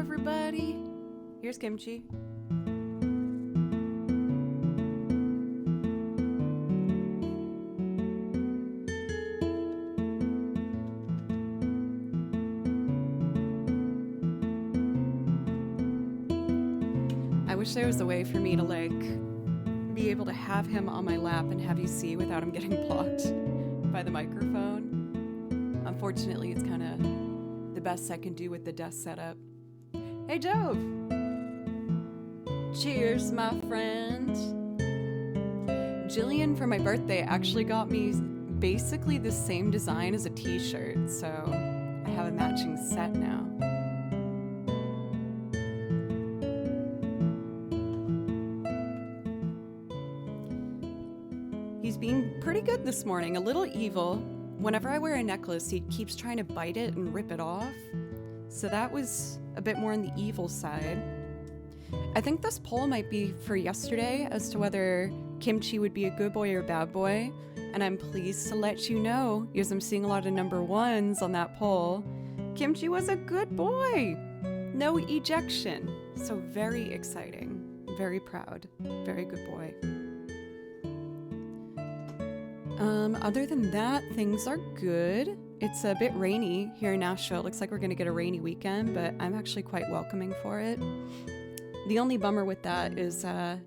everybody. Here's Kimchi. I wish there was a way for me to be able to have him on my lap and have you see without him getting blocked by the microphone. Unfortunately, it's kind of the best I can do with the desk setup. Hey, Jove! Cheers, my friend. Jillian, for my birthday, actually got me basically the same design as a t-shirt, so I have a matching set now. He's being pretty good this morning, a little evil. Whenever I wear a necklace, he keeps trying to bite it and rip it off. So that was a bit more on the evil side. I think this poll might be for yesterday as to whether Kimchi would be a good boy or a bad boy. And I'm pleased to let you know, because I'm seeing a lot of number ones on that poll, Kimchi was a good boy. No ejection. So very exciting. Very proud. Very good boy. Other than that, things are good. It's a bit rainy here in Nashville. It looks like we're going to get a rainy weekend, but I'm actually quite welcoming for it. The only bummer with that is it's not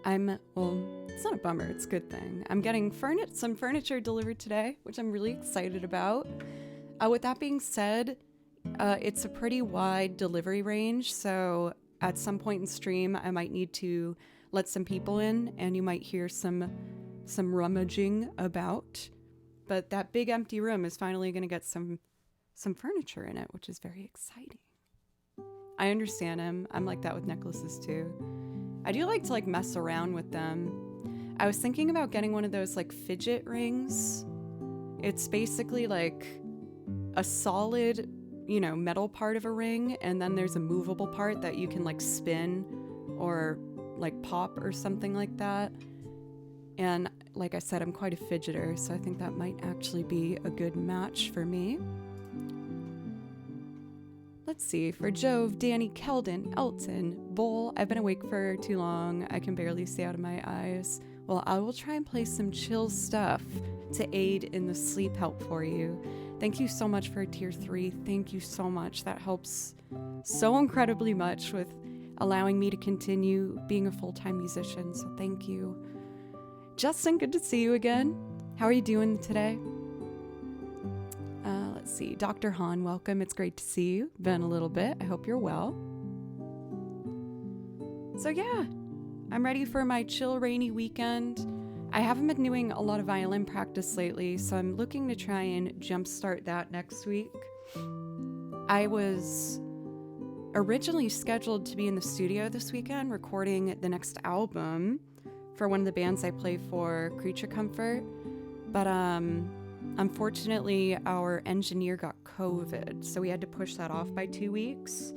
a bummer, it's a good thing. I'm getting some furniture delivered today, which I'm really excited about. With that being said, it's a pretty wide delivery range, so at some point in stream, I might need to let some people in, and you might hear some rummaging about. But that big empty room is finally going to get some furniture in it, which is very exciting. I understand him. I'm like that with necklaces too. I do like to mess around with them. I was thinking about getting one of those fidget rings. It's basically a solid, metal part of a ring, and then there's a movable part that you can spin or pop or something like that. And like I said, I'm quite a fidgeter, so I think that might actually be a good match for me. Let's see, for Jove, Danny, Keldon, Elton, Bull, I've been awake for too long. I can barely see out of my eyes. Well, I will try and play some chill stuff to aid in the sleep help for you. Thank you so much for tier 3. Thank you so much. That helps so incredibly much with allowing me to continue being a full-time musician, so thank you. Justin, good to see you again. How are you doing today? Let's see. Dr. Han, welcome. It's great to see you. Been a little bit. I hope you're well. So yeah, I'm ready for my chill, rainy weekend. I haven't been doing a lot of violin practice lately, so I'm looking to try and jumpstart that next week. I was originally scheduled to be in the studio this weekend recording the next album for one of the bands I play for, Creature Comfort, but unfortunately our engineer got COVID, so we had to push that off by 2 weeks,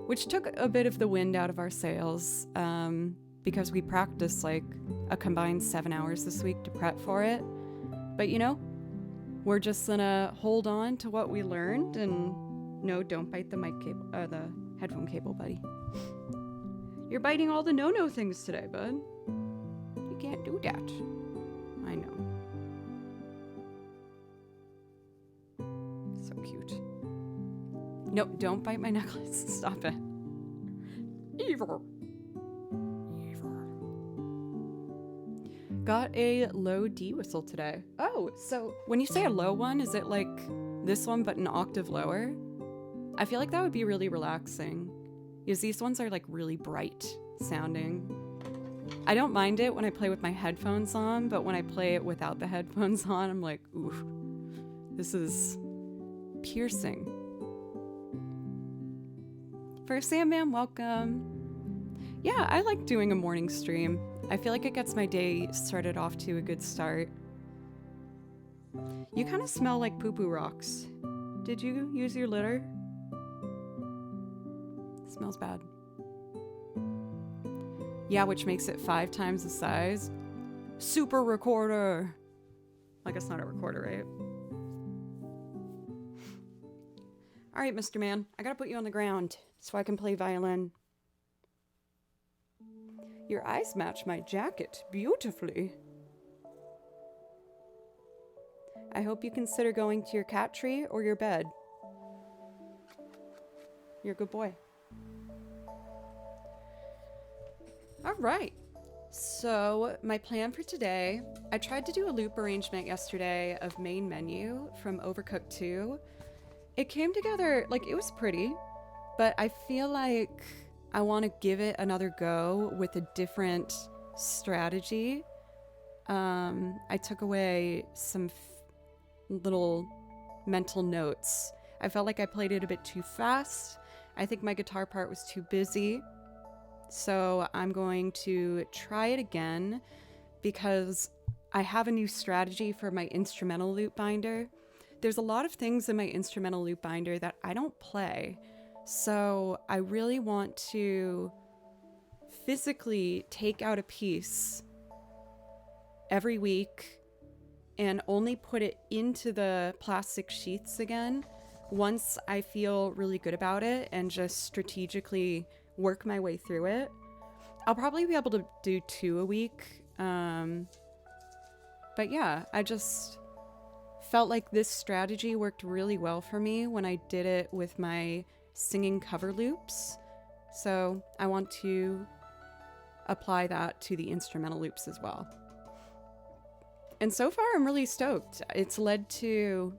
which took a bit of the wind out of our sails, because we practiced a combined 7 hours this week to prep for it. But we're just gonna hold on to what we learned, and no, don't bite the mic cable, the headphone cable, buddy. You're biting all the no-no things today, bud. You can't do that. I know. So cute. No, don't bite my necklace. Stop it. Evil. Got a low D whistle today. Oh, so when you say a low one, is it like this one but an octave lower? I feel like that would be really relaxing, because these ones are really bright sounding. I don't mind it when I play with my headphones on, but when I play it without the headphones on, I'm like, ooh, this is piercing. First Sandman, welcome. Yeah, I like doing a morning stream. I feel like it gets my day started off to a good start. You kind of smell like poo-poo rocks. Did you use your litter? It smells bad. Yeah, which makes it 5 times the size. Super recorder. I guess not a recorder, right? All right, Mr. Man, I gotta put you on the ground. so I can play violin. Your eyes match my jacket beautifully. I hope you consider going to your cat tree or your bed. You're a good boy. All right. So my plan for today, I tried to do a loop arrangement yesterday of Main Menu from Overcooked 2. It came together, like, it was pretty, but I feel like I want to give it another go with a different strategy. I took away some little mental notes. I felt like I played it a bit too fast. I think my guitar part was too busy. So I'm going to try it again because I have a new strategy for my instrumental loop binder. There's a lot of things in my instrumental loop binder that I don't play. So I really want to physically take out a piece every week and only put it into the plastic sheaths again once I feel really good about it and just strategically work my way through it. I'll probably be able to do 2 a week. But yeah, I just felt like this strategy worked really well for me when I did it with my singing cover loops. So I want to apply that to the instrumental loops as well. And so far, I'm really stoked. It's led to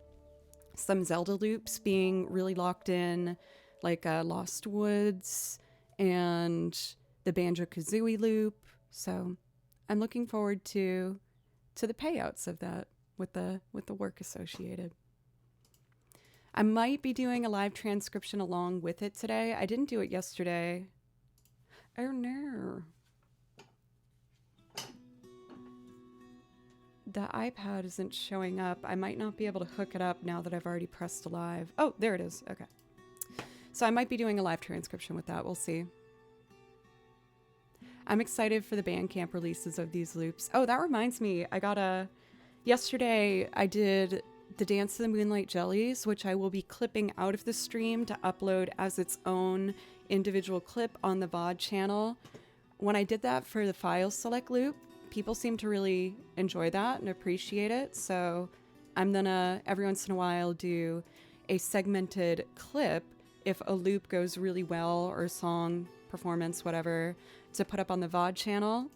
some Zelda loops being really locked in, like Lost Woods and the Banjo-Kazooie loop. So I'm looking forward to the payouts of that with the work associated. I might be doing a live transcription along with it today. I didn't do it yesterday. Oh no. The iPad isn't showing up. I might not be able to hook it up now that I've already pressed live. Oh, there it is. Okay. So I might be doing a live transcription with that. We'll see. I'm excited for the Bandcamp releases of these loops. Oh, that reminds me. Yesterday I did the Dance of the Moonlight Jellies, which I will be clipping out of the stream to upload as its own individual clip on the VOD channel. When I did that for the file select loop, people seem to really enjoy that and appreciate it. So I'm gonna, every once in a while, do a segmented clip if a loop goes really well or a song, performance, whatever, to put up on the VOD channel.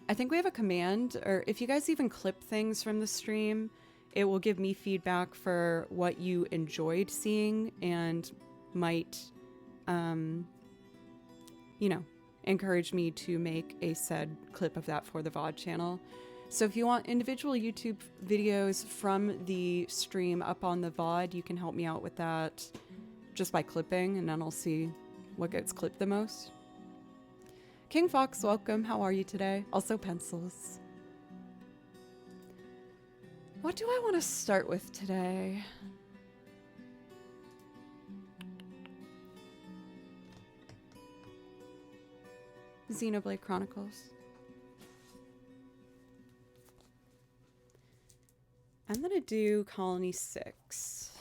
I think we have a command, or if you guys even clip things from the stream, it will give me feedback for what you enjoyed seeing and might, encourage me to make a said clip of that for the VOD channel. So if you want individual YouTube videos from the stream up on the VOD, you can help me out with that just by clipping, and then I'll see what gets clipped the most. King Fox, welcome. How are you today? Also pencils. What do I want to start with today? Xenoblade Chronicles. I'm gonna do Colony 6.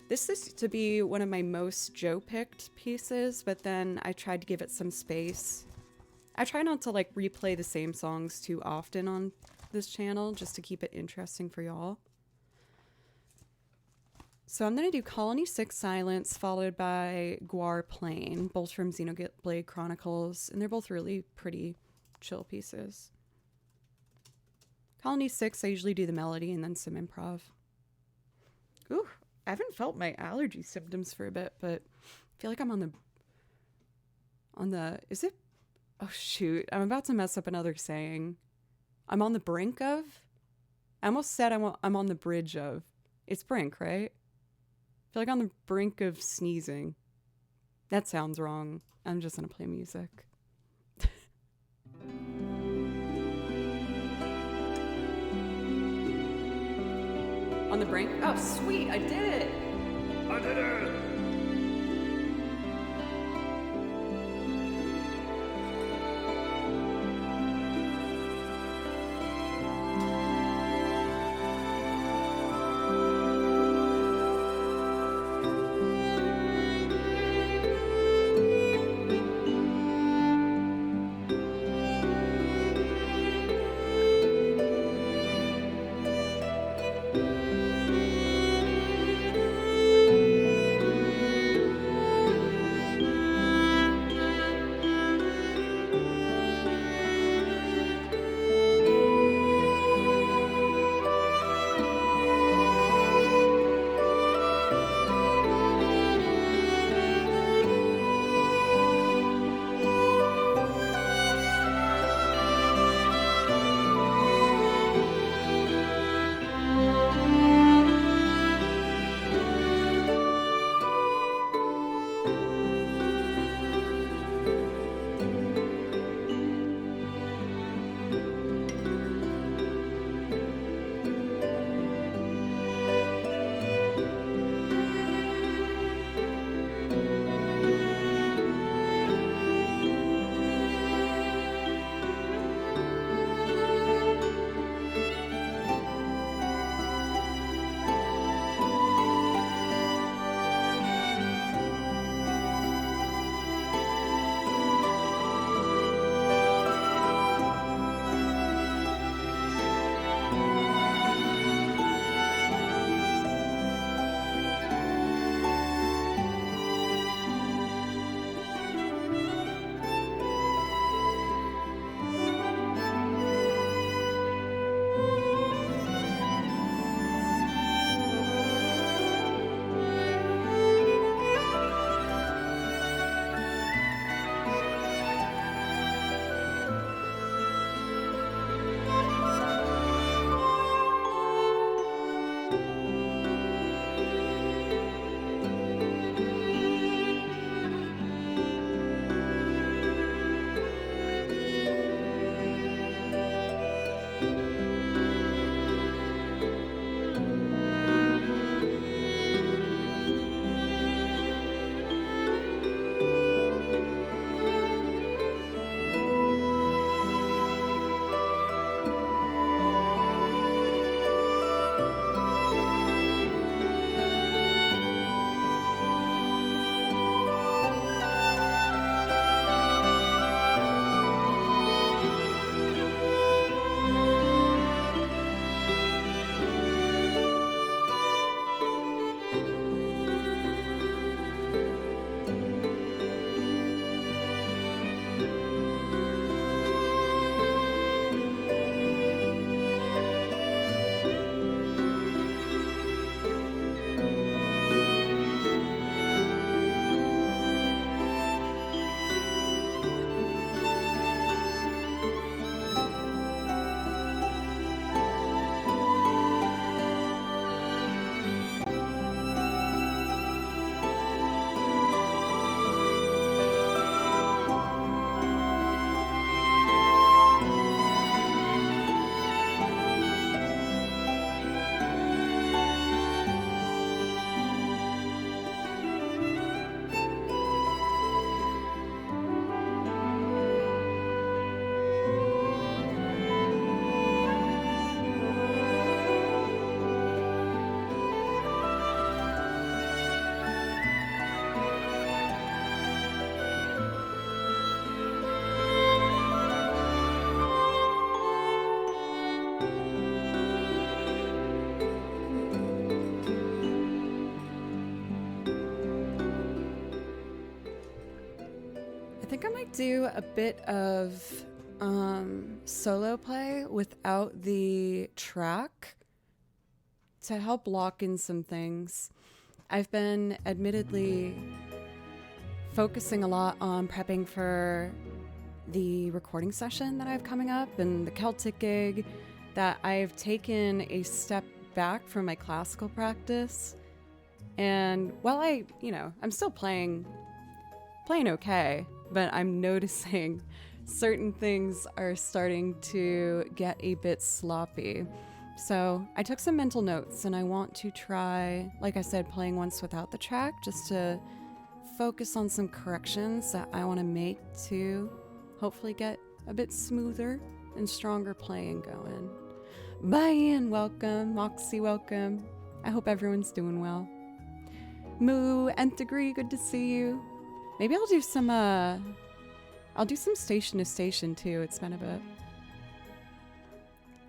This is to be one of my most Joe-picked pieces, but then I tried to give it some space. I try not to replay the same songs too often on this channel, just to keep it interesting for y'all. So I'm gonna do Colony 6 Silence, followed by Guar Plain, both from Xenoblade Chronicles, and they're both really pretty chill pieces. Colony 6, I usually do the melody and then some improv. Ooh, I haven't felt my allergy symptoms for a bit, but I feel like I'm on the, is it? Oh shoot, I'm about to mess up another saying. I'm on the brink of? I almost said I'm on the bridge of. It's brink, right? I feel like on the brink of sneezing. That sounds wrong. I'm just gonna play music. On the brink? Oh, sweet, I did it! I did it! think I might do a bit of solo play without the track to help lock in some things. I've been admittedly focusing a lot on prepping for the recording session that I have coming up and the Celtic gig, that I've taken a step back from my classical practice. And while I'm still playing okay, but I'm noticing certain things are starting to get a bit sloppy. So I took some mental notes and I want to try, like I said, playing once without the track, just to focus on some corrections that I want to make to hopefully get a bit smoother and stronger playing going. Bye, welcome. Moxie, welcome. I hope everyone's doing well. Moo, Nth Degree, good to see you. Maybe I'll do some station to station too. It's been a bit.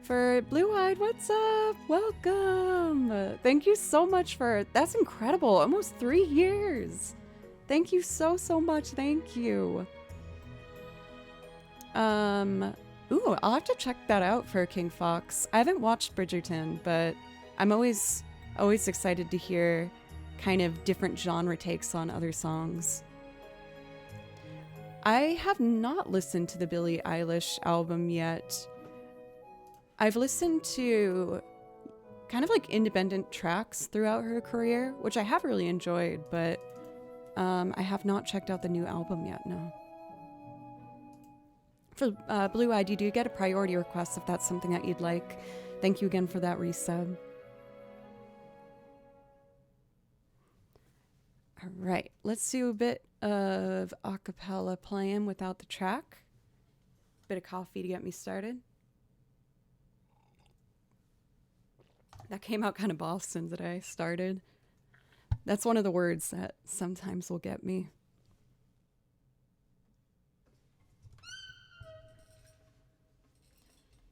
For Blue Eyed, what's up? Welcome. Thank you so much that's incredible. Almost 3 years. Thank you so much. Thank you. Ooh, I'll have to check that out for King Fox. I haven't watched Bridgerton, but I'm always excited to hear kind of different genre takes on other songs. I have not listened to the Billie Eilish album yet. I've listened to kind of like independent tracks throughout her career, which I have really enjoyed, but I have not checked out the new album yet, no. For Blue Eyed, you do get a priority request if that's something that you'd like. Thank you again for that resub. All right, let's do a bit of a cappella playing without the track. Bit of coffee to get me started. That came out kind of Boston today, started. That's one of the words that sometimes will get me.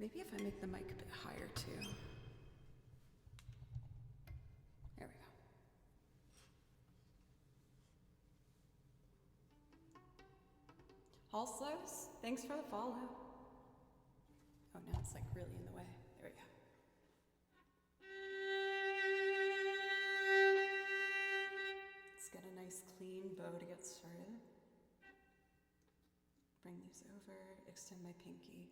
Maybe if I make the mic a bit higher too. There we go. Halslows, thanks for the follow. Oh, now it's like really in the way. There we go. Let's get a nice clean bow to get started. Bring these over, extend my pinky.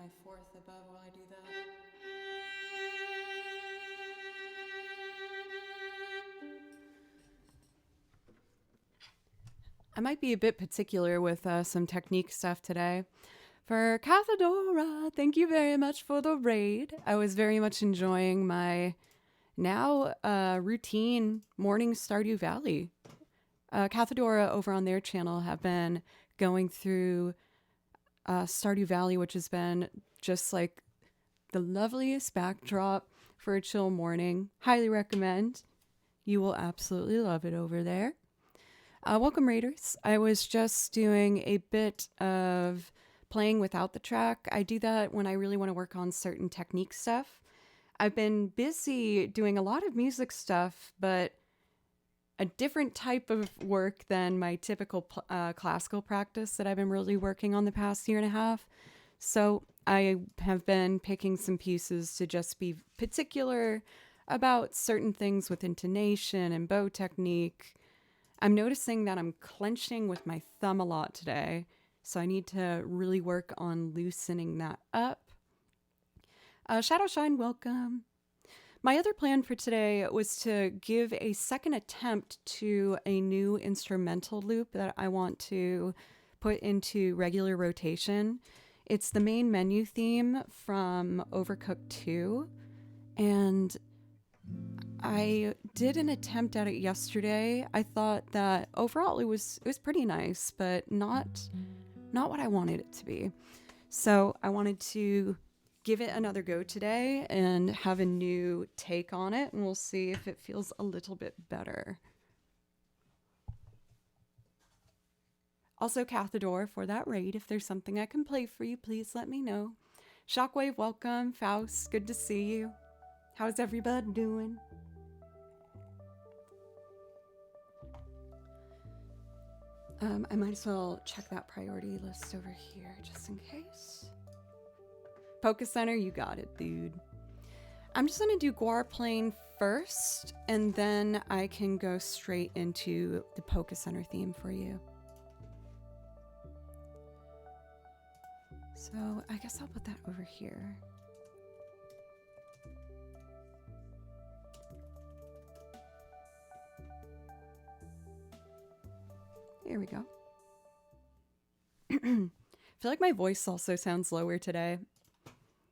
my fourth above while I do that. I might be a bit particular with some technique stuff today. For Cathadora, thank you very much for the raid. I was very much enjoying my now routine morning Stardew Valley. Cathadora over on their channel have been going through Stardew Valley, which has been just like the loveliest backdrop for a chill morning. Highly recommend. You will absolutely love it over there. Welcome, Raiders. I was just doing a bit of playing without the track. I do that when I really want to work on certain technique stuff. I've been busy doing a lot of music stuff, but a different type of work than my typical classical practice that I've been really working on the past year and a half. So I have been picking some pieces to just be particular about certain things with intonation and bow technique. I'm noticing that I'm clenching with my thumb a lot today, so I need to really work on loosening that up. Shadowshine, welcome. My other plan for today was to give a second attempt to a new instrumental loop that I want to put into regular rotation. It's the main menu theme from Overcooked 2, and I did an attempt at it yesterday. I thought that overall it was pretty nice, but not what I wanted it to be. So I wanted to give it another go today and have a new take on it, and we'll see if it feels a little bit better. Also, Cathador, for that raid, if there's something I can play for you, please let me know. Shockwave, welcome. Faust, good to see you. How's everybody doing? I might as well check that priority list over here just in case. Poke Center, you got it, dude. I'm just gonna do Guar Plane first, and then I can go straight into the Poke Center theme for you. So I guess I'll put that over here. There we go. I feel like my voice also sounds lower today.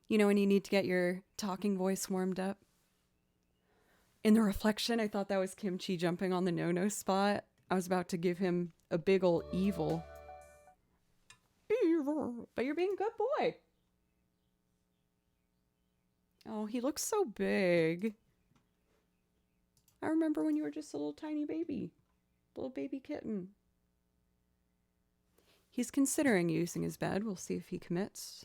You know when you need to get your talking voice warmed up? In the reflection, I thought that was Kimchi jumping on the no-no spot. I was about to give him a big ol' evil. Evil. But you're being a good boy. Oh, he looks so big. I remember when you were just a little tiny baby. Little baby kitten. He's considering using his bed. We'll see if he commits.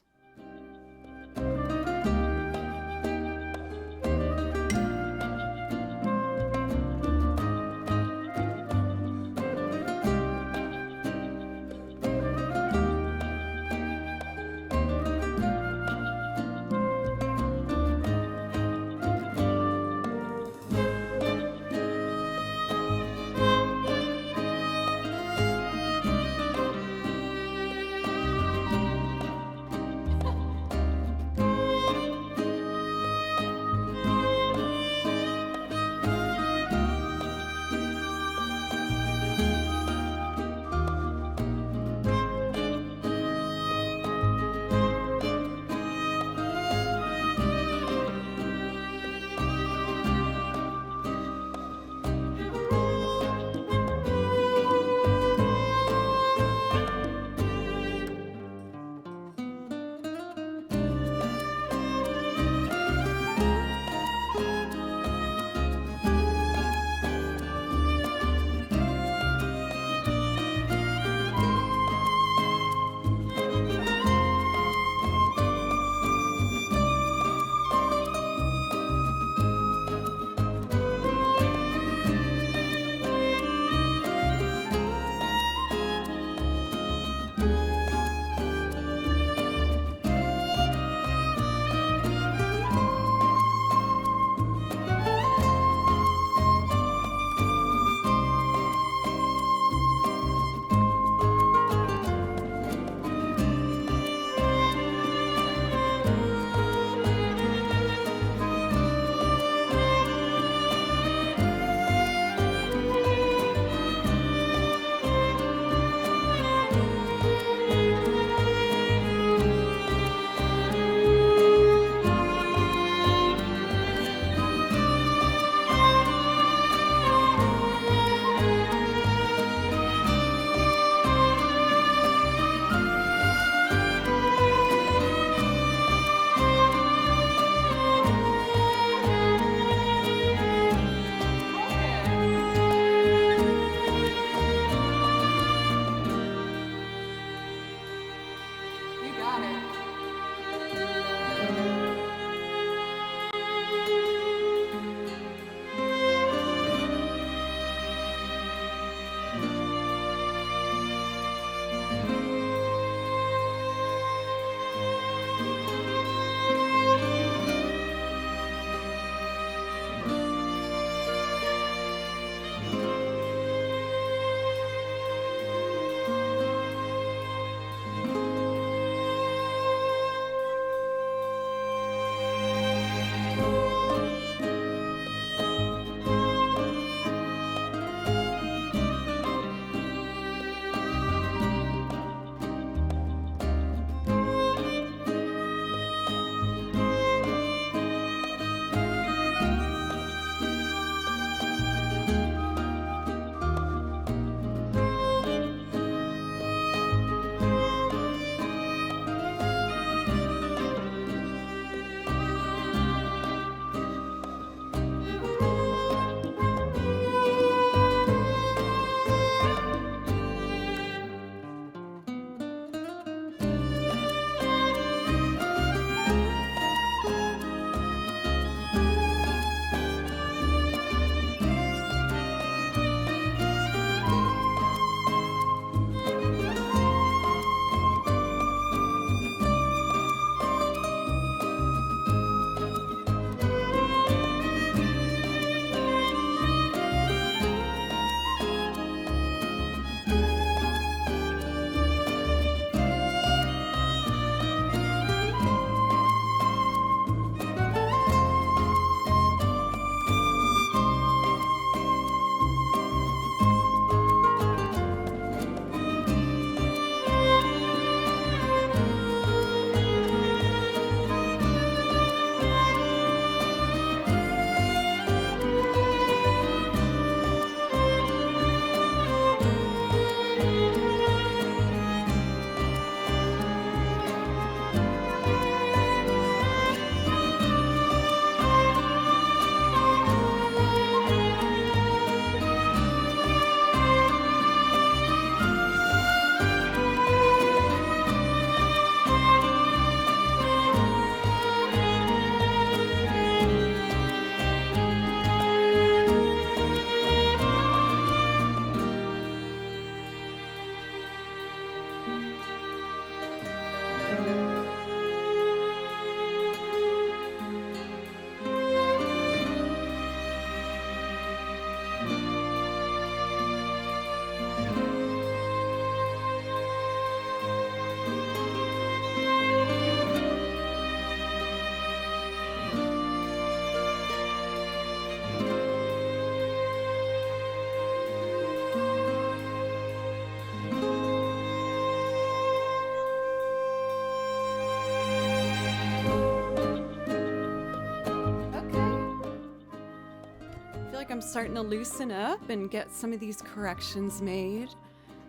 I'm starting to loosen up and get some of these corrections made.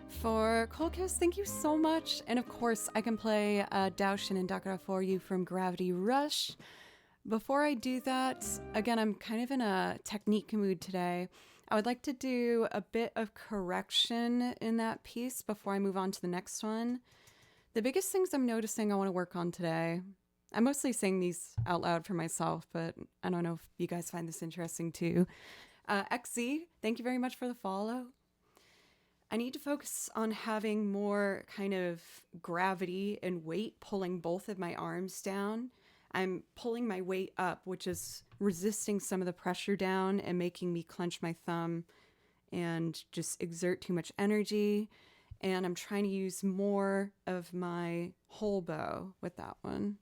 For Colcast, thank you so much. And of course, I can play Daoshin and Dakara for you from Gravity Rush. Before I do that, again, I'm kind of in a technique mood today. I would like to do a bit of correction in that piece before I move on to the next one. The biggest things I'm noticing I want to work on today, I'm mostly saying these out loud for myself, but I don't know if you guys find this interesting too. XZ, thank you very much for the follow. I need to focus on having more kind of gravity and weight pulling both of my arms down. I'm pulling my weight up, which is resisting some of the pressure down and making me clench my thumb and just exert too much energy. And I'm trying to use more of my whole bow with that one.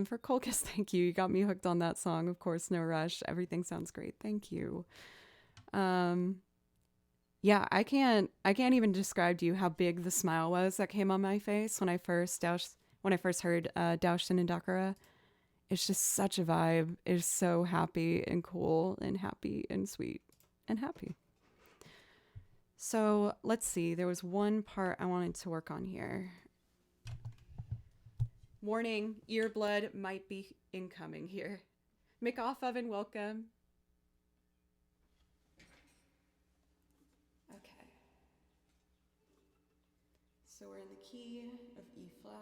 For Colcast, thank you. You got me hooked on that song. Of course, No Rush. Everything sounds great. Thank you. Yeah, I can't even describe to you how big the smile was that came on my face when I first heard Daoshin and Dakara. It's just such a vibe. It's so happy and cool and happy and sweet and happy. So let's see. There was one part I wanted to work on here. Warning, ear blood might be incoming here. McOff Oven, welcome. Okay. So we're in the key of E flat.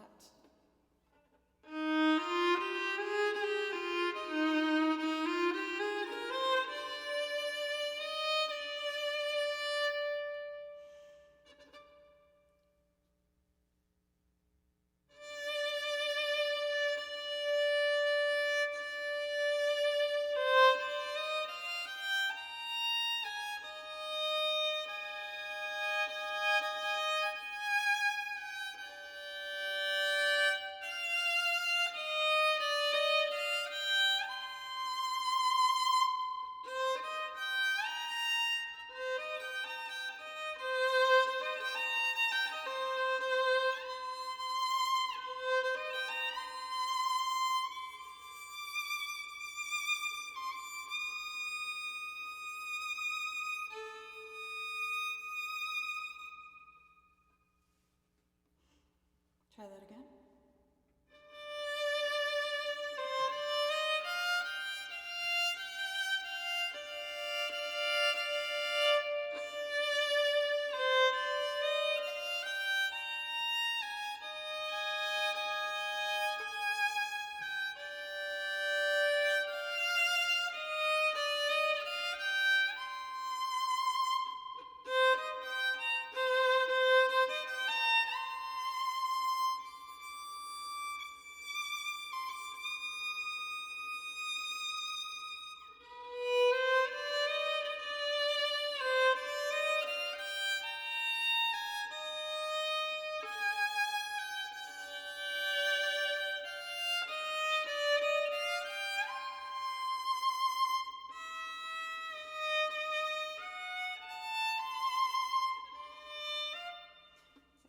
Try that again.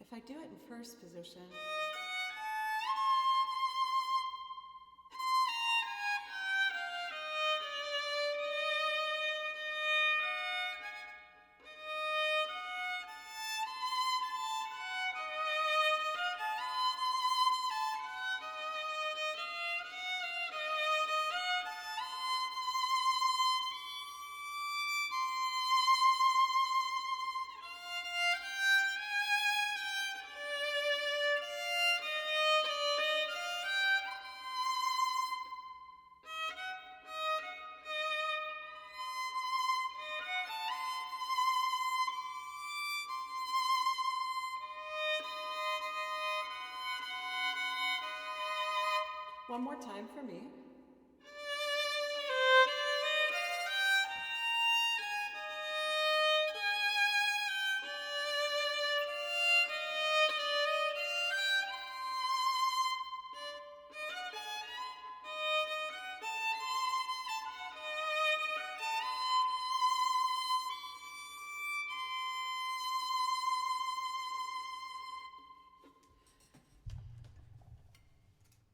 If I do it in first position, one more time for me.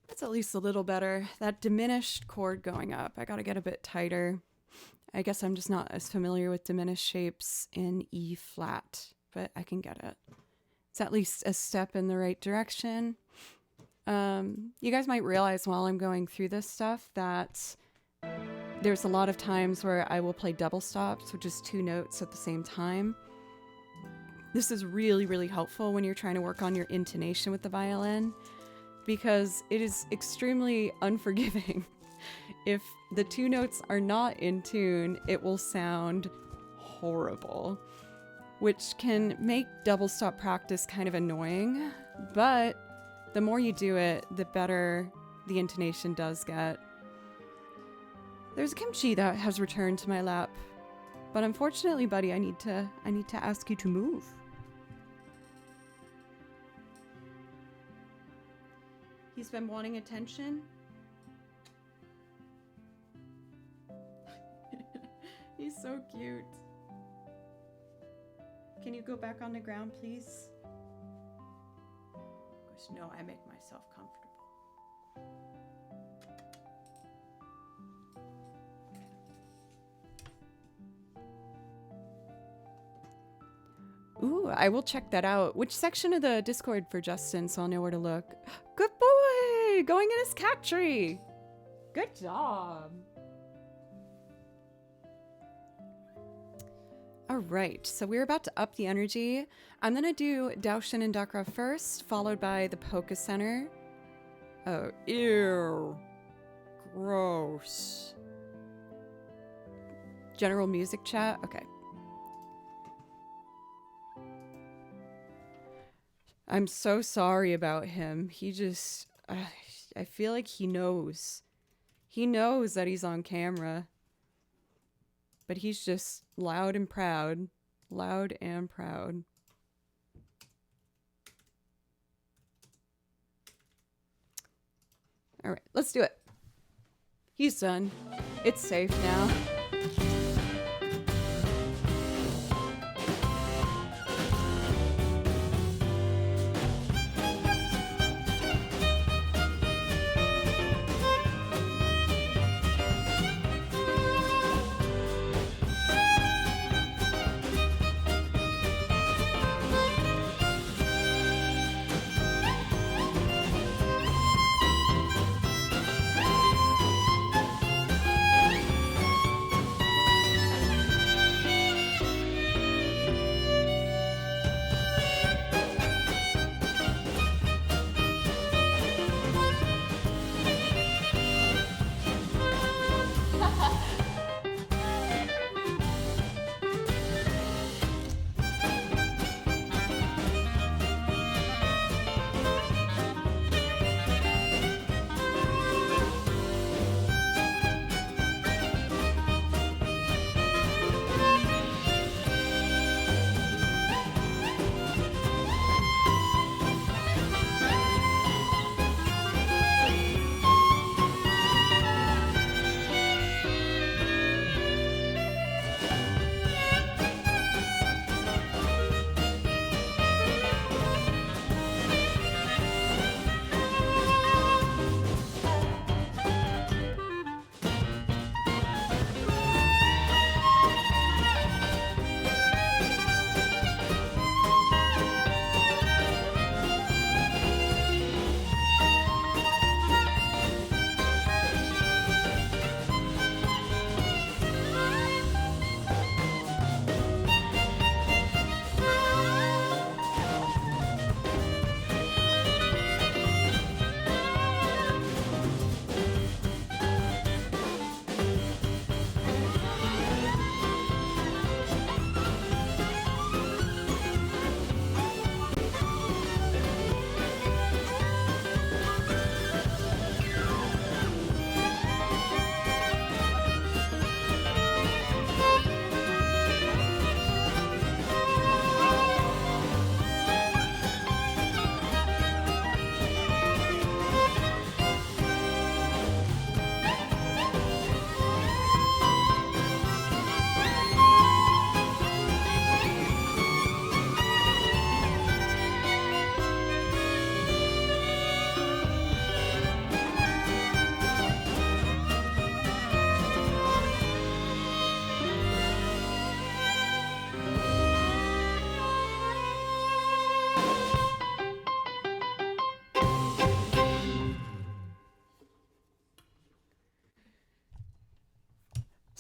That's at least a little better. That diminished chord going up, I gotta get a bit tighter. I guess I'm just not as familiar with diminished shapes in E flat, but I can get it. It's at least a step in the right direction. You guys might realize while I'm going through this stuff that there's a lot of times where I will play double stops, which is 2 notes at the same time. This is really, really helpful when you're trying to work on your intonation with the violin, because it is extremely unforgiving. If the 2 notes are not in tune, it will sound horrible, which can make double stop practice kind of annoying, but the more you do it, the better the intonation does get. There's kimchi that has returned to my lap, but unfortunately, buddy, I need to ask you to move. He's been wanting attention. He's so cute. Can you go back on the ground, please? Because no, I make myself comfortable. Ooh, I will check that out. Which section of the Discord for Justin, so I'll know where to look. Good boy! Going in his cat tree! Good job! Alright, so we're about to up the energy. I'm gonna do Daoshin and Dakra first, followed by the Polka Center. Oh, ew. Gross. General music chat? Okay. I'm so sorry about him. He just... I feel like he knows. He knows that he's on camera. But he's just loud and proud. Loud and proud. Alright, let's do it. He's done. It's safe now.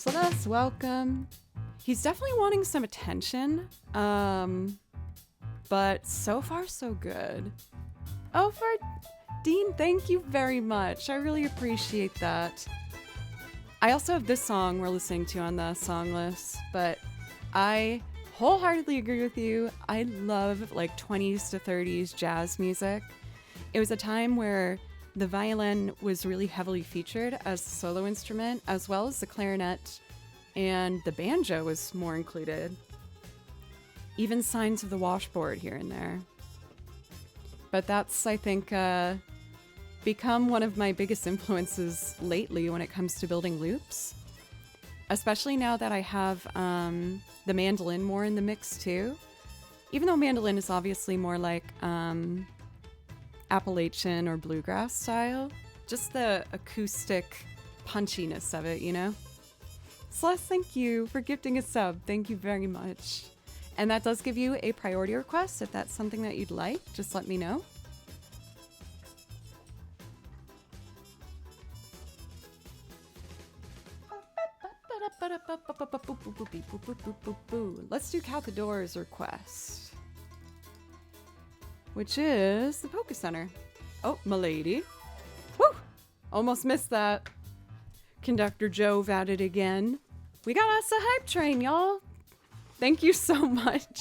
Celeste, welcome. He's definitely wanting some attention, but so far so good. Oh, for Dean, thank you very much. I really appreciate that. I also have this song we're listening to on the song list, but I wholeheartedly agree with you. I love like 20s to 30s jazz music. It was a time where the violin was really heavily featured as a solo instrument, as well as the clarinet, and the banjo was more included. Even signs of the washboard here and there. But that's, I think, become one of my biggest influences lately when it comes to building loops. Especially now that I have the mandolin more in the mix too. Even though mandolin is obviously more like Appalachian or bluegrass style, just the acoustic punchiness of it, you know? Celeste, thank you for gifting a sub. Thank you very much. And that does give you a priority request. If that's something that you'd like, just let me know. Let's do Calcador's request, which is the Polka Center. Oh, m'lady. Woo! Almost missed that. Conductor Jove at it again. We got us a hype train, y'all. Thank you so much.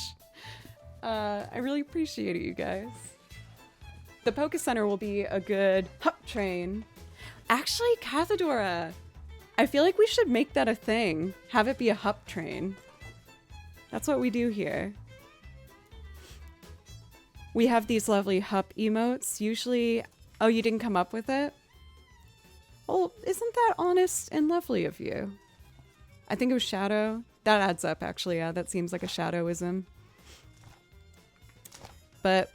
I really appreciate it, you guys. The Polka Center will be a good hup train. Actually, Cathadora, I feel like we should make that a thing. Have it be a hup train. That's what we do here. We have these lovely hup emotes. Usually, oh, you didn't come up with it? Well, isn't that honest and lovely of you? I think it was Shadow. That adds up, actually. Yeah, that seems like a Shadowism. But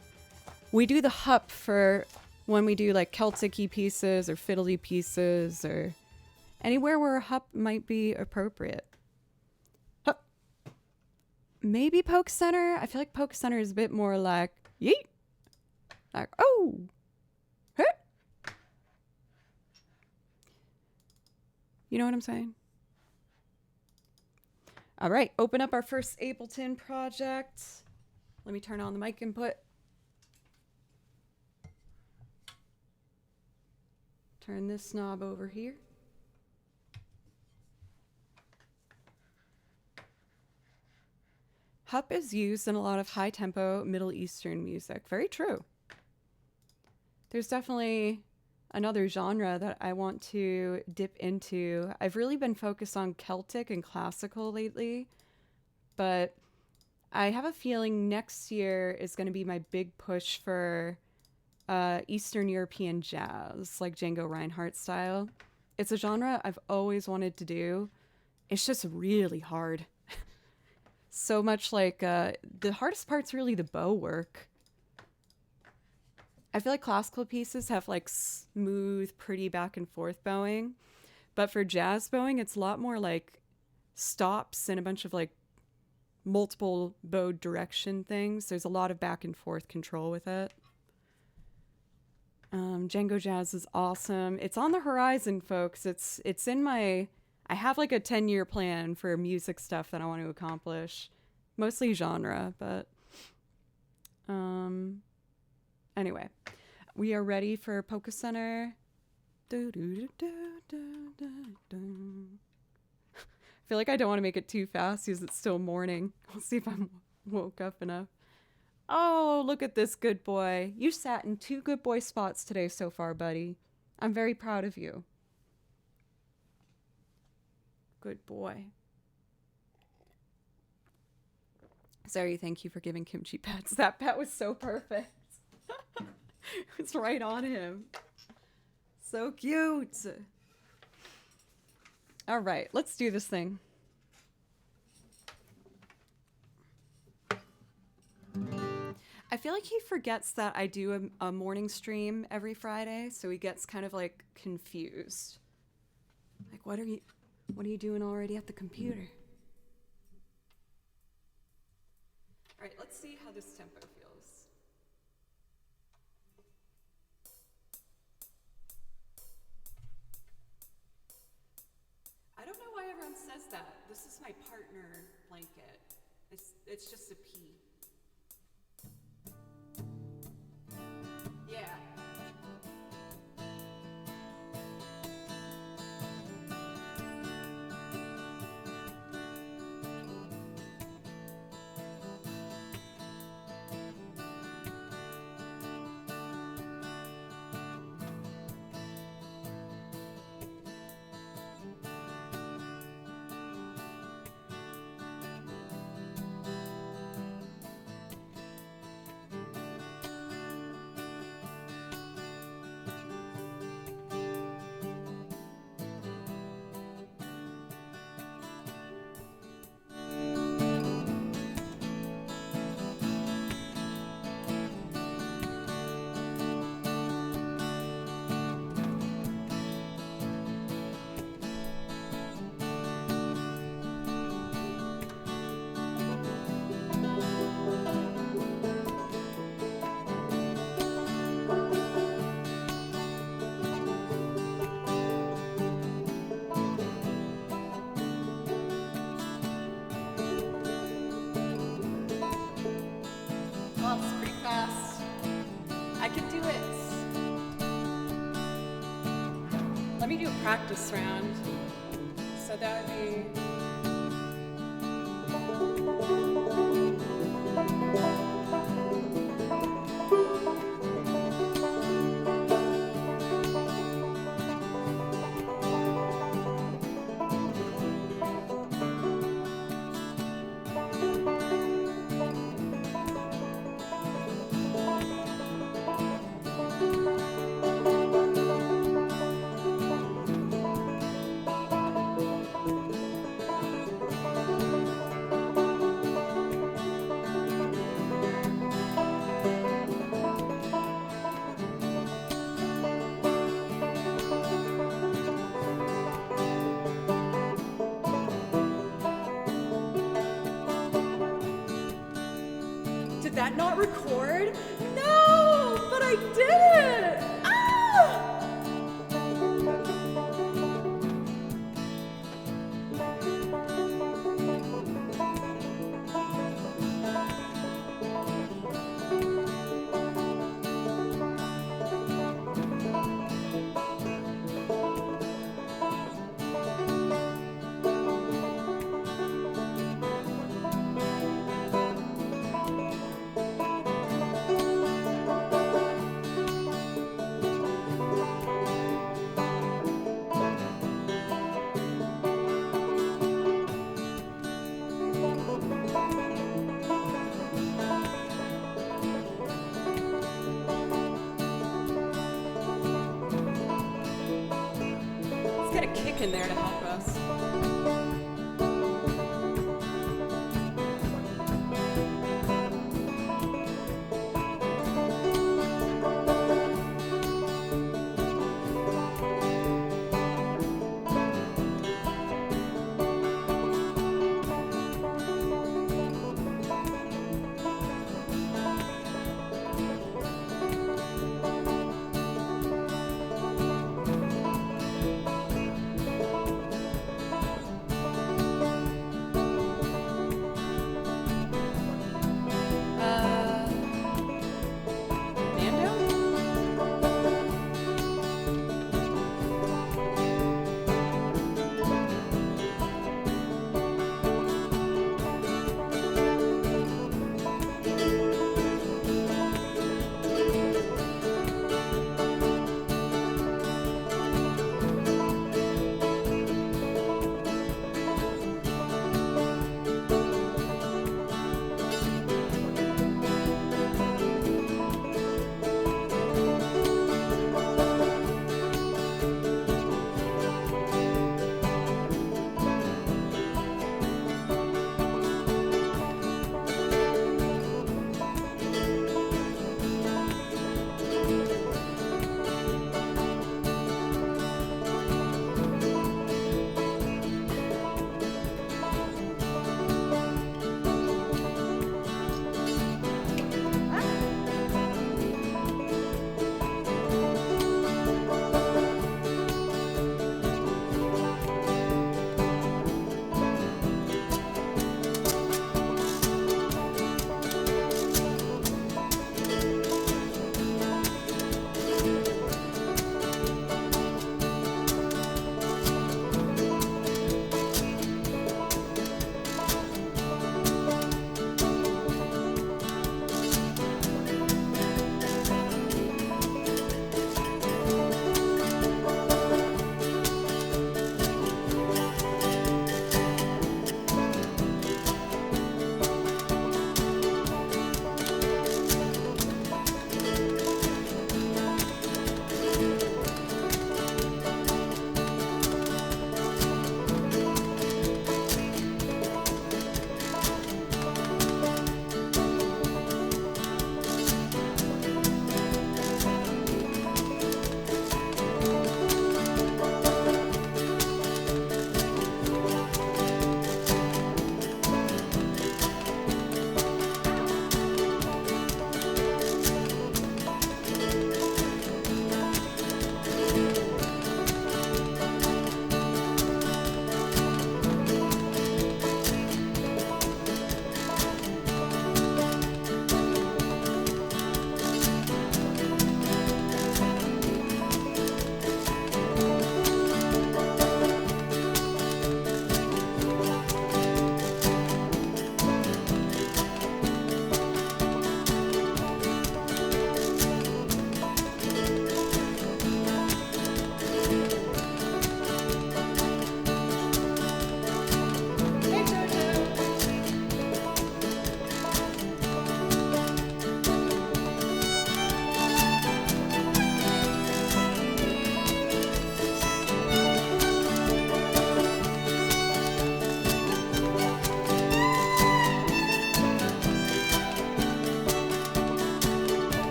we do the hup for when we do like Celtic-y pieces or fiddly pieces or anywhere where a hup might be appropriate. Hup. Maybe Polka Center. I feel like Polka Center is a bit more like yeet. Like, oh. Hey. You know what I'm saying? All right, open up our first Ableton project. Let me turn on the mic input. Turn this knob over here. Hup is used in a lot of high-tempo Middle Eastern music. Very true. There's definitely another genre that I want to dip into. I've really been focused on Celtic and classical lately, but I have a feeling next year is going to be my big push for Eastern European jazz, like Django Reinhardt style. It's a genre I've always wanted to do. It's just really hard. So much like the hardest part's really the bow work. I feel like classical pieces have like smooth, pretty back and forth bowing. But for jazz bowing, it's a lot more like stops and a bunch of like multiple bowed direction things. There's a lot of back and forth control with it. Django Jazz is awesome. It's on the horizon, folks. It's in my... I have like a 10-year plan for music stuff that I want to accomplish. Mostly genre, but... Anyway, we are ready for Polka Center. I feel like I don't want to make it too fast because it's still morning. We'll see if I'm woke up enough. Oh, look at this good boy. You sat in 2 good boy spots today so far, buddy. I'm very proud of you. Good boy. Sorry, thank you for giving kimchi pets. That pet was so perfect. It's right on him. So cute. All right, let's do this thing. I feel like he forgets that I do a morning stream every Friday, so he gets kind of like confused. Like, what are you doing already at the computer? All right, let's see how this tempo feels. I don't know why everyone says my partner blanket. It's just a P. Yeah. Well, it's pretty fast. I can do it. Let me do a practice round. So that would be... Did that not record? No, but I did it! Ah! Let's get a kick in there to help us.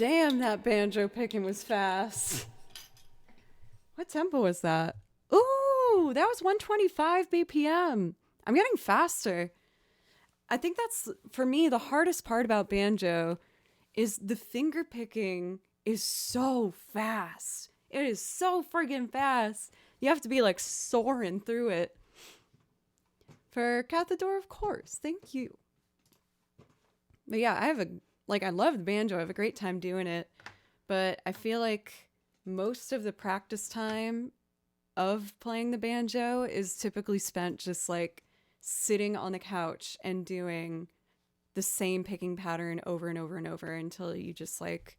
Damn, that banjo picking was fast. What tempo was that? Ooh, that was 125 BPM. I'm getting faster. I think that's, for me, the hardest part about banjo is the finger picking is so fast. It is so friggin' fast. You have to be like soaring through it. For Cathador, of course. Thank you. But yeah, I love the banjo. I have a great time doing it. But I feel like most of the practice time of playing the banjo is typically spent just like sitting on the couch and doing the same picking pattern over and over and over until you just like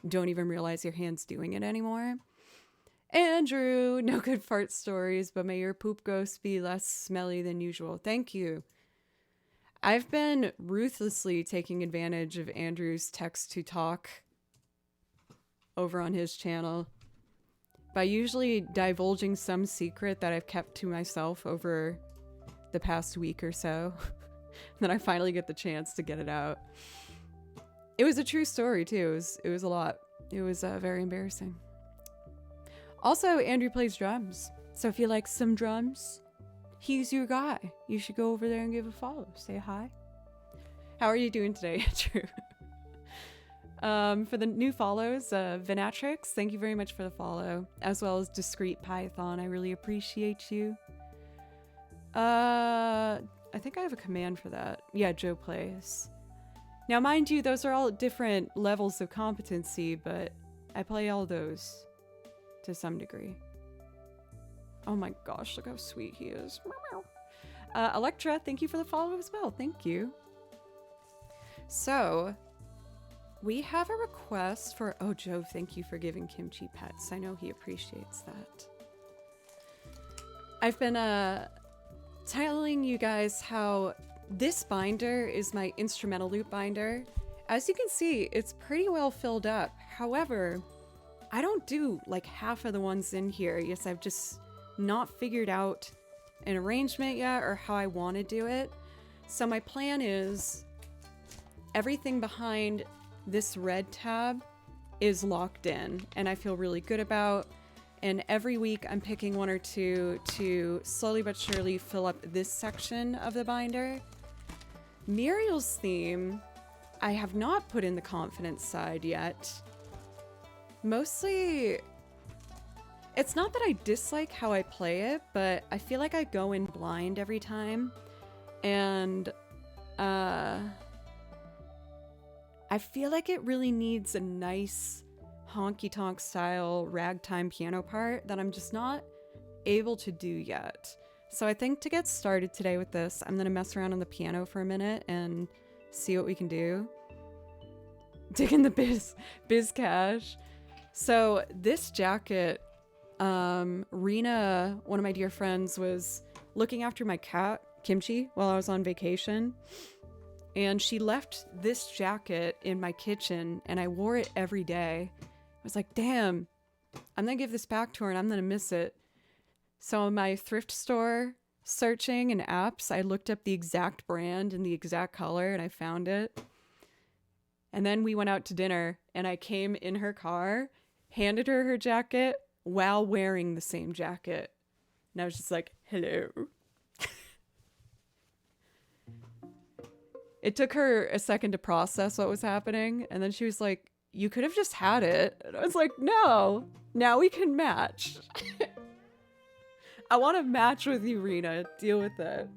don't even realize your hand's doing it anymore. Andrew, no good fart stories, but may your poop ghost be less smelly than usual. Thank you. I've been ruthlessly taking advantage of Andrew's text to talk over on his channel by usually divulging some secret that I've kept to myself over the past week or so. Then I finally get the chance to get it out. It was a true story too. It was a lot. It was very embarrassing. Also, Andrew plays drums. So if you like some drums, he's your guy. You should go over there and give a follow. Say hi. How are you doing today, Andrew? For the new follows, Venatrix, thank you very much for the follow, as well as Discreet Python. I really appreciate you. I think I have a command for that. Yeah, Joe plays. Now, mind you, those are all different levels of competency, but I play all those to some degree. Oh my gosh, look how sweet he is. Electra, thank you for the follow as well. Thank you. So, we have a request for... Oh, Joe, thank you for giving Kimchi pets. I know he appreciates that. I've been telling you guys how this binder is my instrumental loop binder. As you can see, it's pretty well filled up. However, I don't do like half of the ones in here. Yes, I've just not figured out an arrangement yet or how I want to do it. So my plan is everything behind this red tab is locked in and I feel really good about. And every week I'm picking one or two to slowly but surely fill up this section of the binder. Muriel's theme, I have not put in the confidence side yet. Mostly, it's not that I dislike how I play it, but I feel like I go in blind every time. And I feel like it really needs a nice honky-tonk style ragtime piano part that I'm just not able to do yet. So I think to get started today with this, I'm gonna mess around on the piano for a minute and see what we can do. Digging the biz cash. So this jacket, Rena, one of my dear friends, was looking after my cat, Kimchi, while I was on vacation. And she left this jacket in my kitchen and I wore it every day. I was like, damn, I'm gonna give this back to her and I'm gonna miss it. So in my thrift store searching in apps, I looked up the exact brand and the exact color and I found it. And then we went out to dinner and I came in her car, handed her her jacket while wearing the same jacket. And I was just like, hello. It took her a second to process what was happening. And then she was like, you could have just had it. And I was like, no, now we can match. I want to match with you, Rena. Deal with it.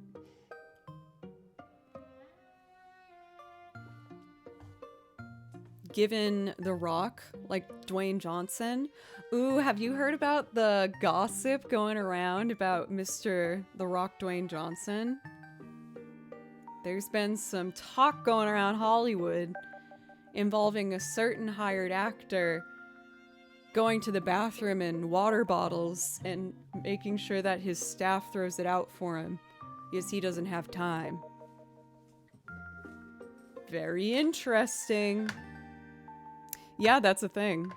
Given The Rock, like Dwayne Johnson. Ooh, have you heard about the gossip going around about Mr. The Rock Dwayne Johnson? There's been some talk going around Hollywood involving a certain hired actor going to the bathroom in water bottles and making sure that his staff throws it out for him because he doesn't have time. Very interesting. Yeah, that's a thing.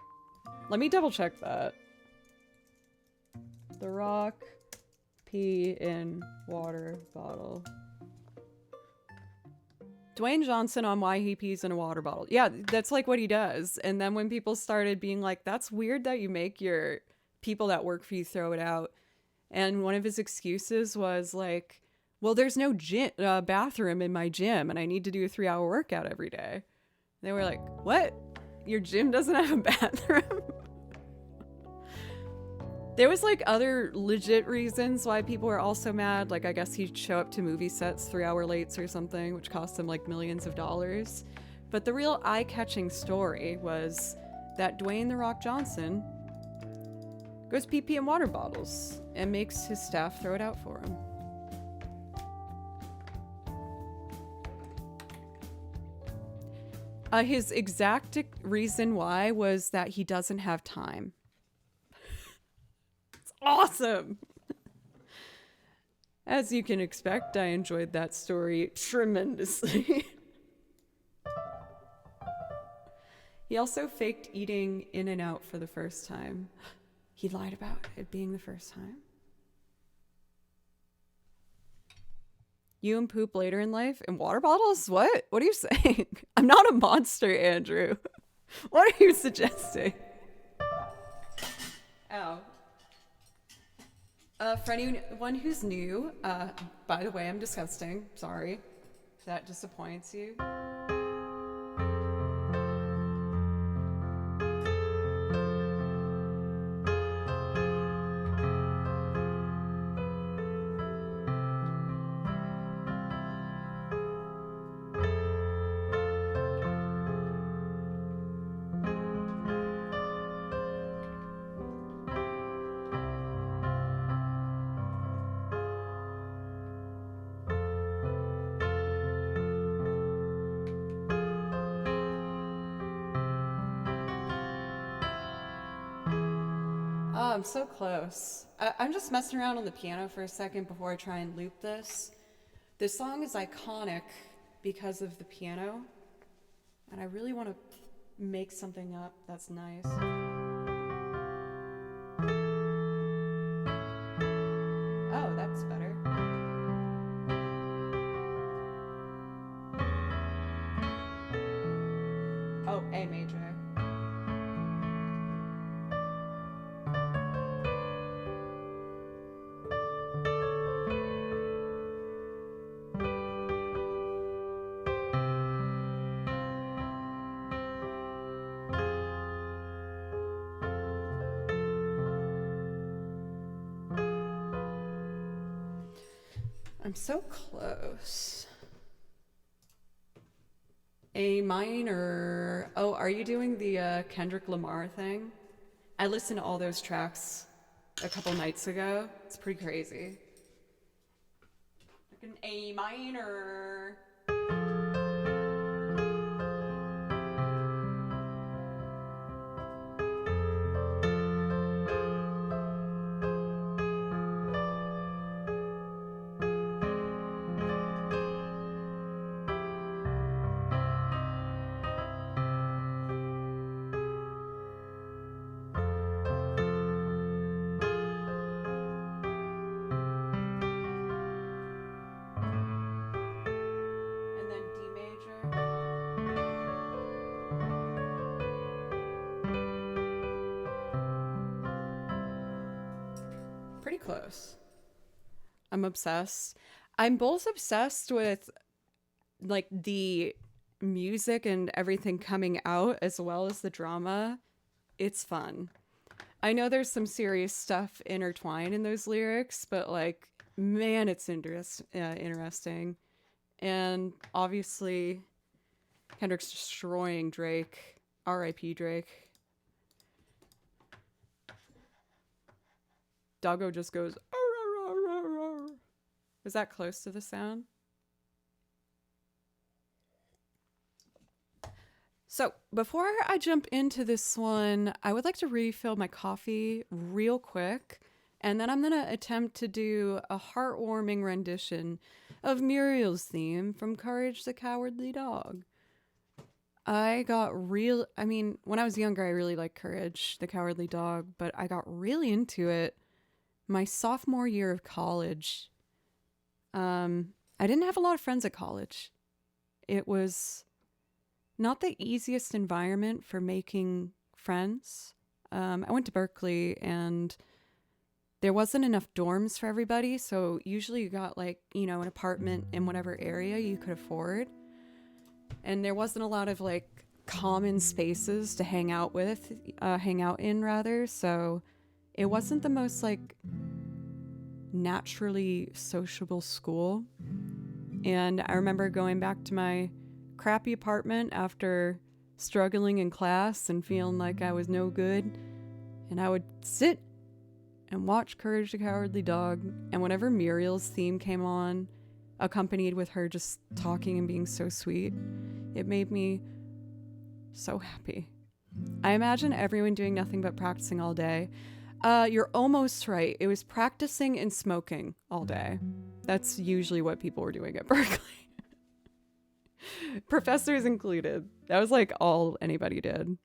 Let me double check that. The Rock pee in water bottle. Dwayne Johnson on why he pees in a water bottle. Yeah, that's like what he does. And then when people started being like, that's weird that you make your people that work for you throw it out. And one of his excuses was like, well, there's no bathroom in my gym and I need to do a 3-hour workout every day. They were like, what? Your gym doesn't have a bathroom? There was like other legit reasons why people were also mad. Like, I guess he'd show up to movie sets 3-hour lates or something, which cost him like millions of dollars. But the real eye-catching story was that Dwayne "The Rock" Johnson goes pee in water bottles and makes his staff throw it out for him. His exact reason why was that he doesn't have time. It's awesome. As you can expect, I enjoyed that story tremendously. He also faked eating In-N-Out for the first time. He lied about it being the first time. You and poop later in life in water bottles? What? What are you saying? I'm not a monster, Andrew. What are you suggesting? Ow. For anyone who's new, by the way, I'm disgusting. Sorry if that disappoints you. Oh, I'm so close. I'm just messing around on the piano for a second before I try and loop this. This song is iconic because of the piano, and I really want to make something up that's nice. Oh, that's better. Oh, A major. I'm so close. A minor. Oh, are you doing the Kendrick Lamar thing? I listened to all those tracks a couple nights ago. It's pretty crazy. Like an A minor. Pretty close. I'm obsessed. I'm both obsessed with like the music and everything coming out as well as the drama. It's fun. I know there's some serious stuff intertwined in those lyrics, but like, man, it's interesting. And obviously, Kendrick's destroying Drake. R.I.P. Drake. Doggo just goes, "Arr, arr, arr, arr." Was that close to the sound? So before I jump into this one, I would like to refill my coffee real quick. And then I'm going to attempt to do a heartwarming rendition of Muriel's theme from Courage the Cowardly Dog. When I was younger, I really liked Courage the Cowardly Dog, but I got really into it my sophomore year of college. I didn't have a lot of friends at college. it was not the easiest environment for making friends. I went to Berkeley and there wasn't enough dorms for everybody. So usually you got like, an apartment in whatever area you could afford. And there wasn't a lot of like common spaces to hang out in rather. So it wasn't the most like naturally sociable school. And I remember going back to my crappy apartment after struggling in class and feeling like I was no good. And I would sit and watch Courage the Cowardly Dog. And whenever Muriel's theme came on, accompanied with her just talking and being so sweet, it made me so happy. I imagine everyone doing nothing but practicing all day. You're almost right. It was practicing and smoking all day. That's usually what people were doing at Berkeley. Professors included. That was like all anybody did.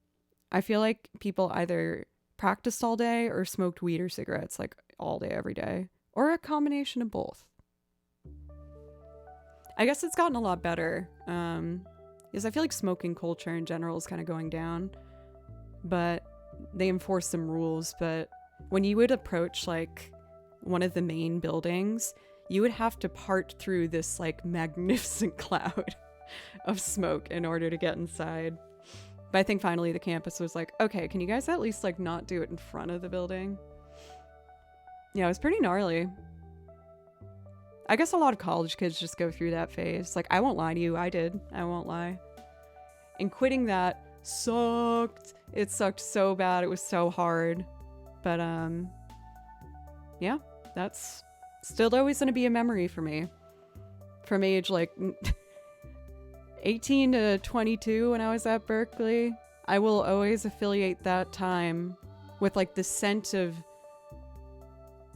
I feel like people either practiced all day or smoked weed or cigarettes like all day, every day, or a combination of both. I guess it's gotten a lot better. Because I feel like smoking culture in general is kind of going down, but they enforce some rules. But when you would approach like one of the main buildings, you would have to part through this like magnificent cloud of smoke in order to get inside. But I think finally the campus was like, okay, can you guys at least like not do it in front of the building? Yeah, it was pretty gnarly. I guess a lot of college kids just go through that phase. Like, I won't lie to you, I did. I won't lie. And quitting that sucked. It sucked so bad. It was so hard. But, yeah, that's still always going to be a memory for me. From age, like, 18 to 22 when I was at Berkeley, I will always affiliate that time with, like, the scent of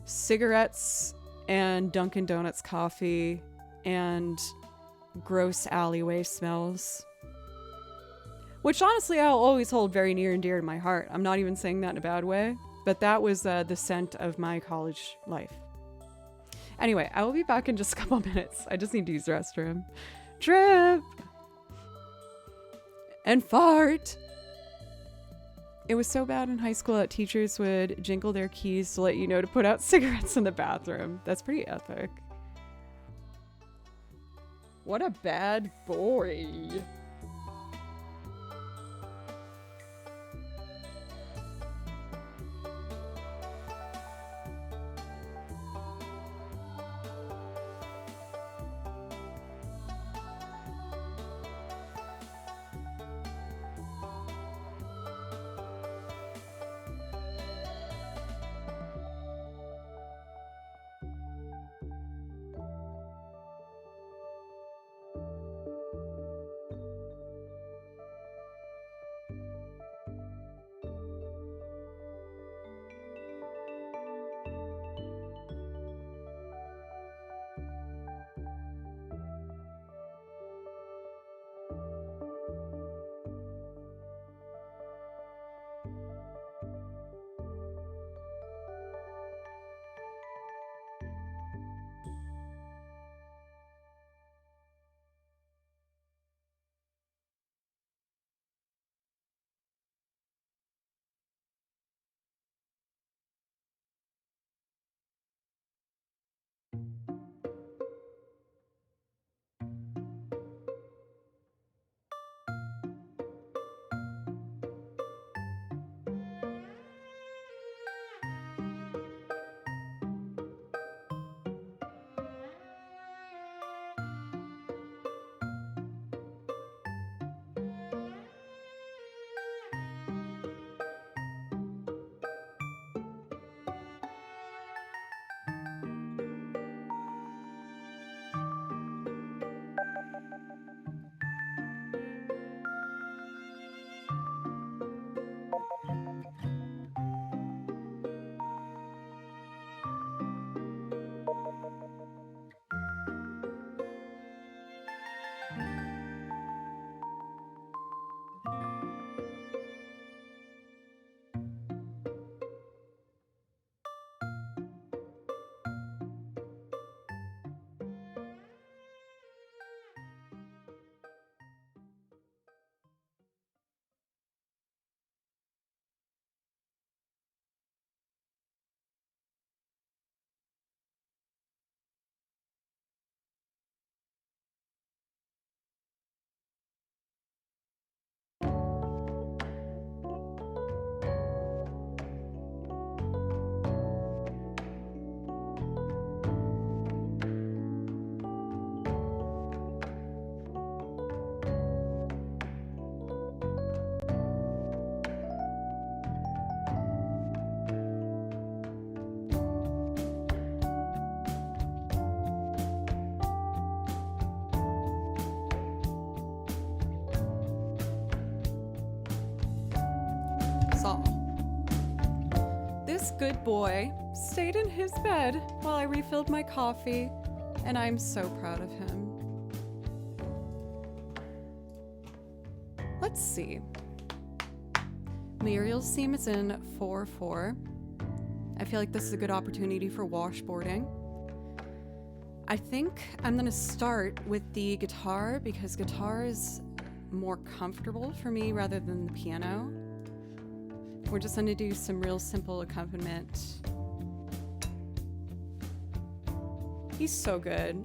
cigarettes and Dunkin' Donuts coffee and gross alleyway smells. Which honestly I'll always hold very near and dear to my heart. I'm not even saying that in a bad way, but that was the scent of my college life. Anyway, I will be back in just a couple minutes. I just need to use the restroom. Trip! And fart! It was so bad in high school that teachers would jingle their keys to let you know to put out cigarettes in the bathroom. That's pretty epic. What a bad boy. This good boy stayed in his bed while I refilled my coffee, and I'm so proud of him. Let's see. Muriel's theme is in 4/4. I feel like this is a good opportunity for washboarding. I think I'm gonna start with the guitar because guitar is more comfortable for me rather than the piano. We're just gonna do some real simple accompaniment. He's so good.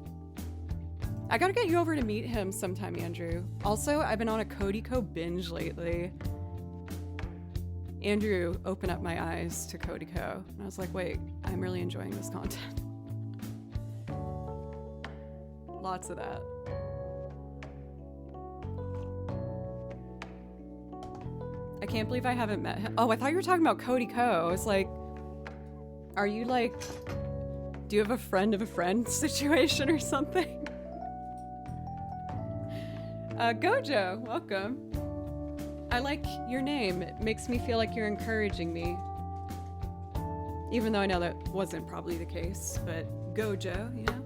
I gotta get you over to meet him sometime, Andrew. Also, I've been on a Codeco binge lately. Andrew opened up my eyes to Codeco, and I was like, wait, I'm really enjoying this content. Lots of that. I can't believe I haven't met him. Oh, I thought you were talking about Codeco. I was like, are you like, do you have a friend of a friend situation or something? Gojo, welcome. I like your name. It makes me feel like you're encouraging me. Even though I know that wasn't probably the case, but Gojo, you know?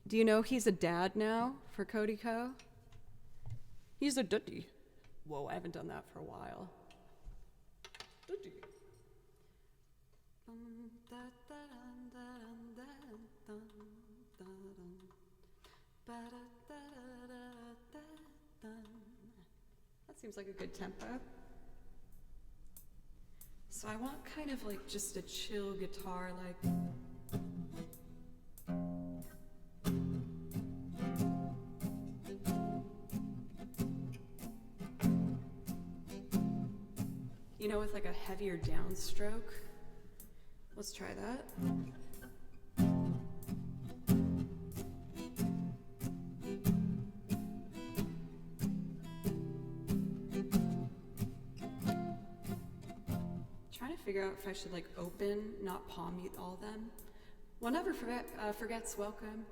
Do you know he's a dad now for Codeco? He's a daddy. Whoa, I haven't done that for a while. Daddy. That seems like a good tempo. So I want kind of like just a chill guitar, like. You know, with like a heavier downstroke. Let's try that. Trying to figure out if I should like open, not palm mute all of them. One never forgets welcome.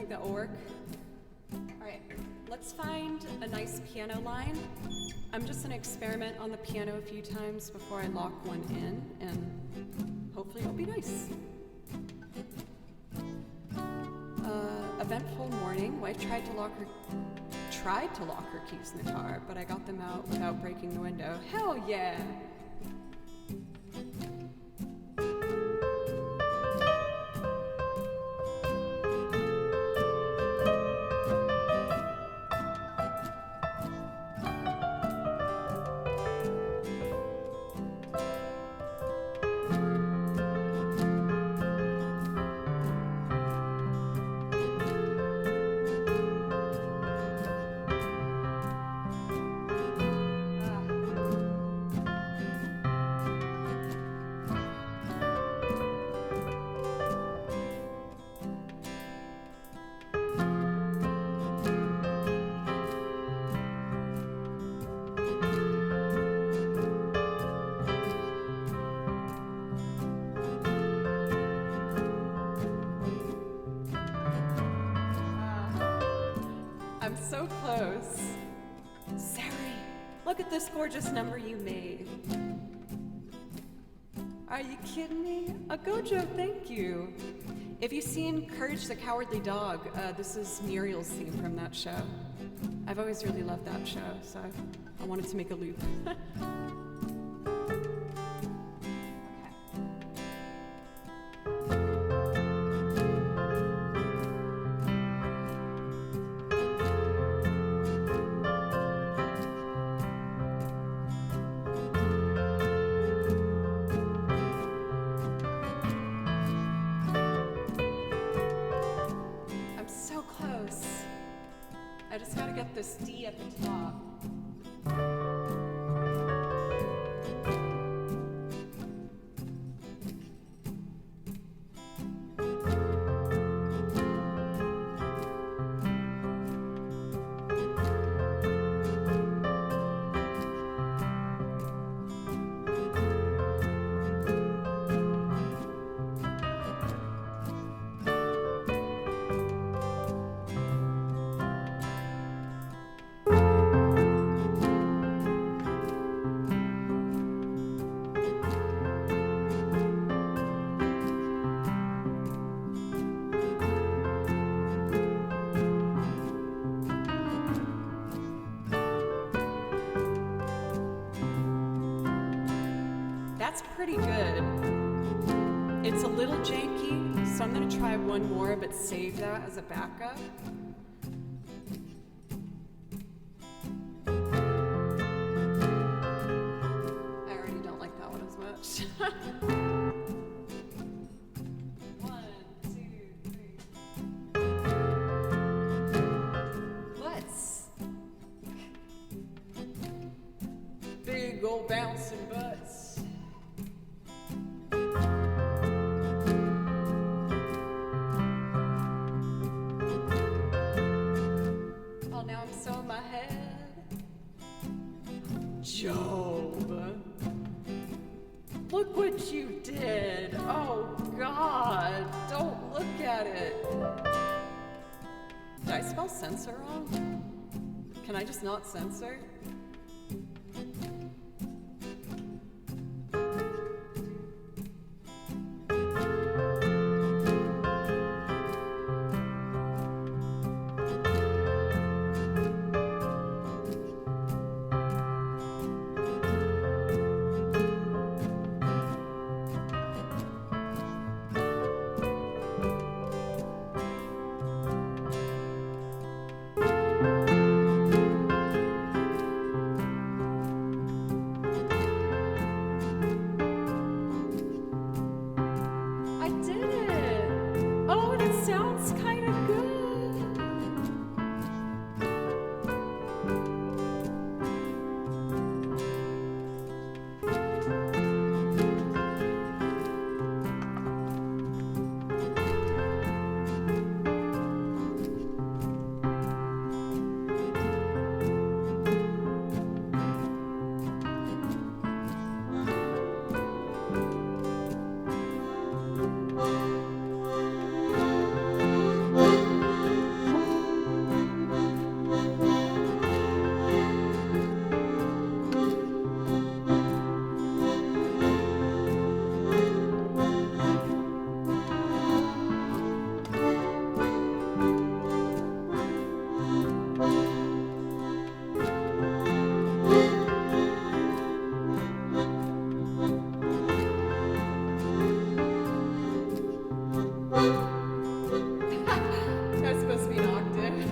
That will work. All right, let's find a nice piano line. I'm just gonna experiment on the piano a few times before I lock one in, and hopefully it'll be nice. Eventful morning. Wife tried to lock her keys in the car, but I got them out without breaking the window. Hell yeah! so close. Sari, look at this gorgeous number you made. Are you kidding me? A Gojo, thank you. If you've seen Courage the Cowardly Dog, this is Muriel's theme from that show. I've always really loved that show, so I wanted to make a loop. I just gotta get this D at the top. That's pretty good. It's a little janky, so I'm gonna try one more, but save that as a backup. I already don't like that one as much. 1, 2, 3. Let's. Big old bouncing butts. Job, look what you did. Oh God, don't look at it. Did I spell censor wrong? Can I just not censor? Sounds kind of good. That's supposed to be an octave.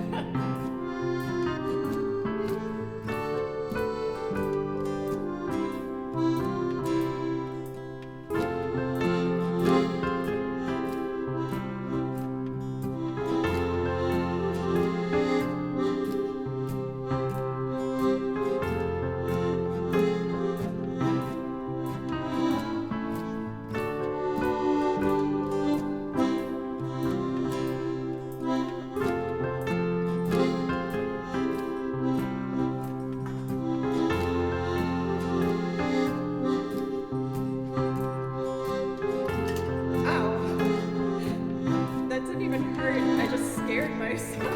That didn't even hurt. I just scared myself.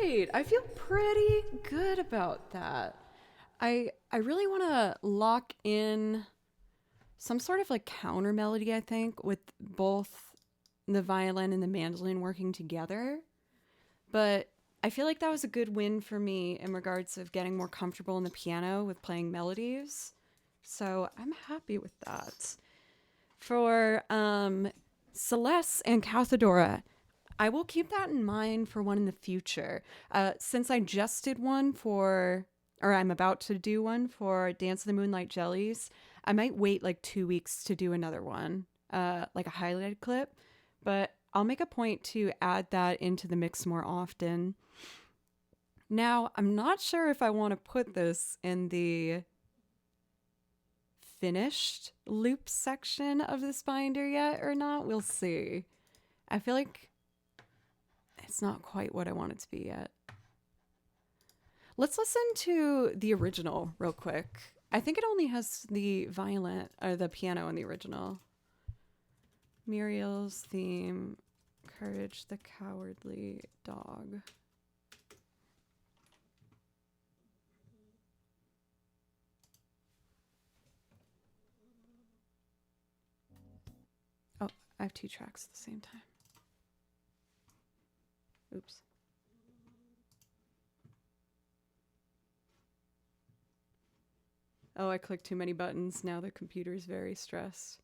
great. I feel pretty good about that. I really want to lock in some sort of like counter melody, I think, with both the violin and the mandolin working together. But I feel like that was a good win for me in regards of getting more comfortable in the piano with playing melodies. So I'm happy with that. For Celeste and Cathedora, I will keep that in mind for one in the future. Since I just did one for, or I'm about to do one for Dance of the Moonlight Jellies, I might wait like 2 weeks to do another one, like a highlighted clip. But I'll make a point to add that into the mix more often. Now, I'm not sure if I want to put this in the finished loop section of this binder yet or not. We'll see. I feel like it's not quite what I want it to be yet. Let's listen to the original real quick. I think it only has the violin or the piano in the original. Muriel's theme, Courage the Cowardly Dog. Oh, I have 2 tracks at the same time. Oops. Oh, I clicked too many buttons. Now the computer's very stressed.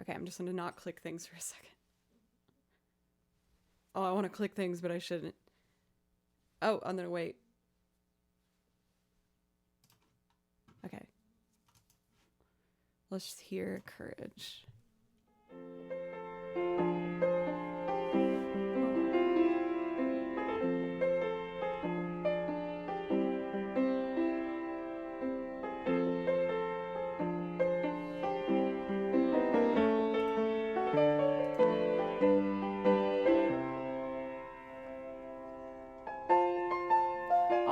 Okay, I'm just going to not click things for a second. Oh, I want to click things, but I shouldn't. Oh, I'm going to wait. Okay. Let's just hear Courage.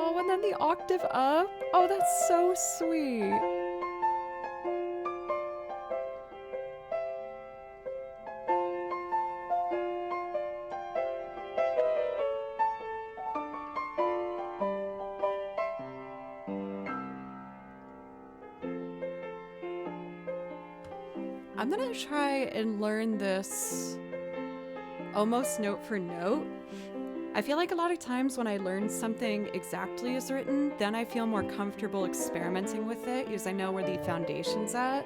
Oh, and then the octave up. Oh, that's so sweet. I'm gonna try and learn this almost note for note. I feel like a lot of times when I learn something exactly as written, then I feel more comfortable experimenting with it because I know where the foundation's at.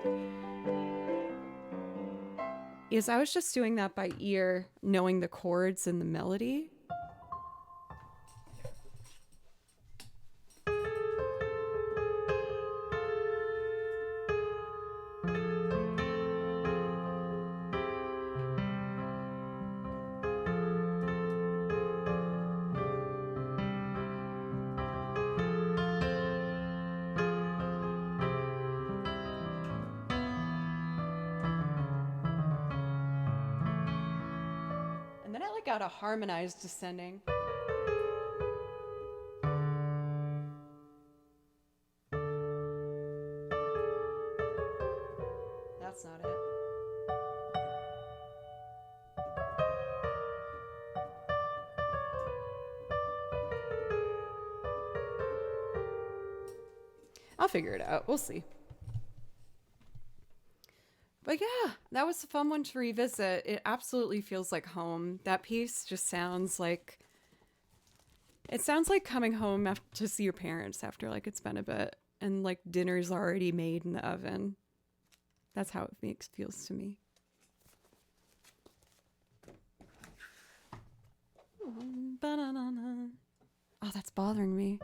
Because I was just doing that by ear, knowing the chords and the melody. And then I like got a harmonized descending. That's not it. I'll figure it out. We'll see. But yeah, that was a fun one to revisit. It absolutely feels like home. That piece just sounds like, it sounds like coming home to see your parents after like it's been a bit and like dinner's already made in the oven. That's how it feels to me. Oh, that's bothering me.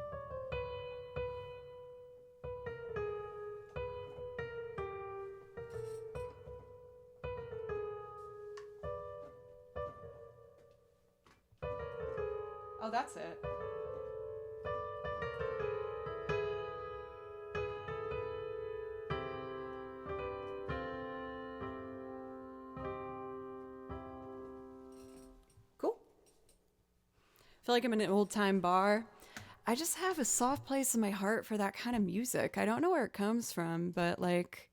Oh, that's it. Cool. I feel like I'm in an old time bar. I just have a soft place in my heart for that kind of music. I don't know where it comes from, but like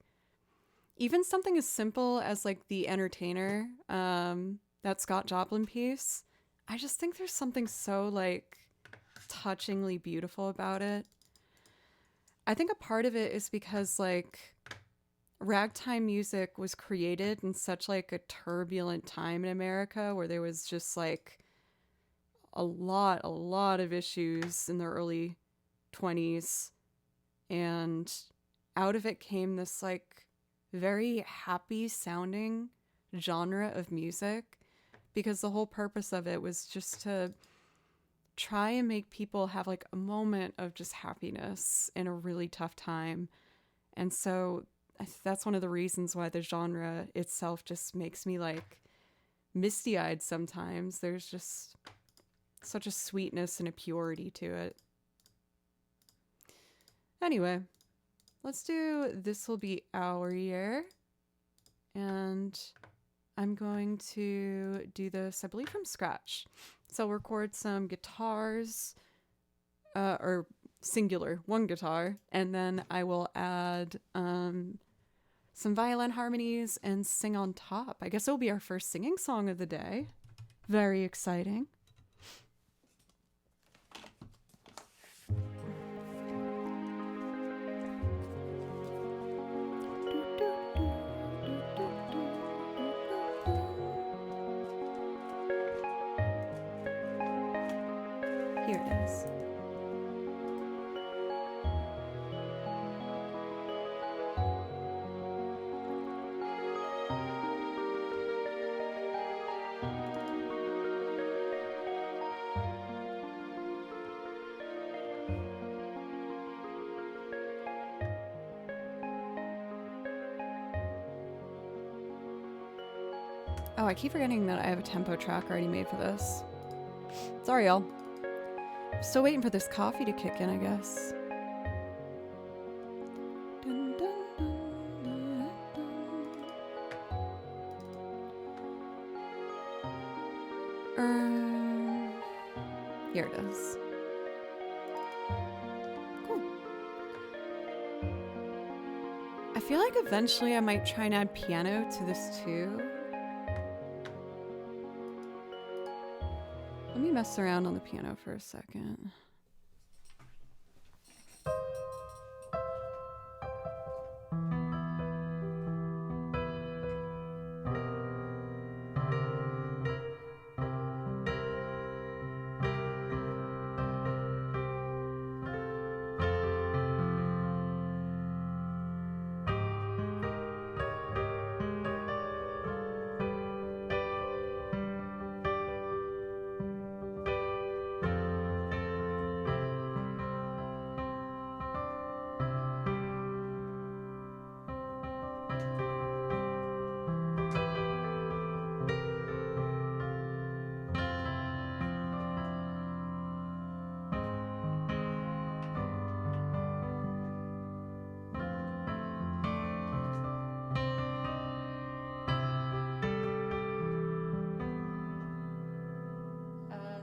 even something as simple as like The Entertainer, that Scott Joplin piece, I just think there's something so like touchingly beautiful about it. I think a part of it is because like ragtime music was created in such like a turbulent time in America where there was just like a lot of issues in the early 20s, and out of it came this like very happy sounding genre of music, because the whole purpose of it was just to try and make people have like a moment of just happiness in a really tough time. And so that's one of the reasons why the genre itself just makes me like misty eyed sometimes. There's just such a sweetness and a purity to it. Anyway, let's do This Will Be Our Year. And I'm going to do this, I believe, from scratch. So I'll record some guitars, or singular, one guitar, and then I will add some violin harmonies and sing on top. I guess it'll be our first singing song of the day. Very exciting. Here it is. Oh, I keep forgetting that I have a tempo track already made for this. Sorry, y'all. Still waiting for this coffee to kick in, I guess. Dun, dun, dun, dun, dun. Here it is. Cool. I feel like eventually I might try and add piano to this too. Let me mess around on the piano for a second.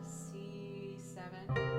C7.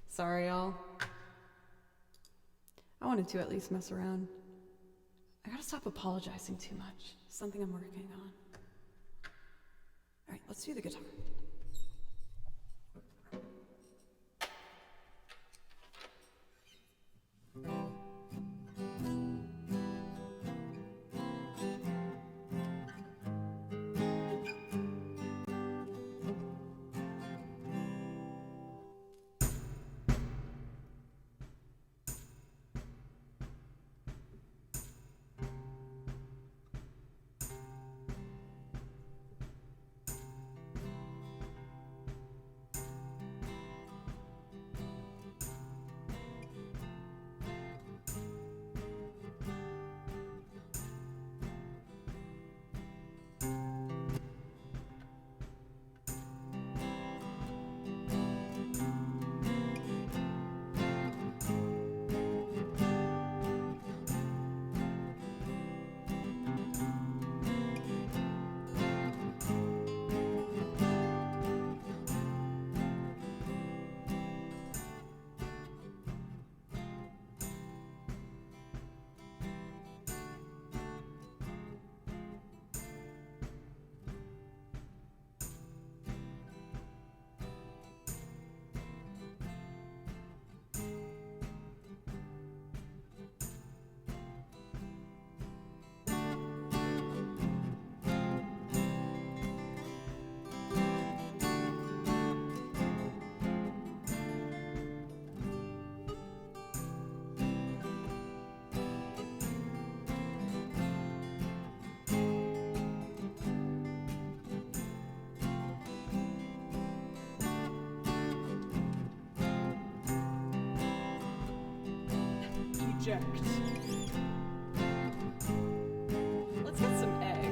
Sorry, y'all. I wanted to at least mess around. I gotta stop apologizing too much. Something I'm working on. Alright, let's do the guitar. Eject. Let's get some egg.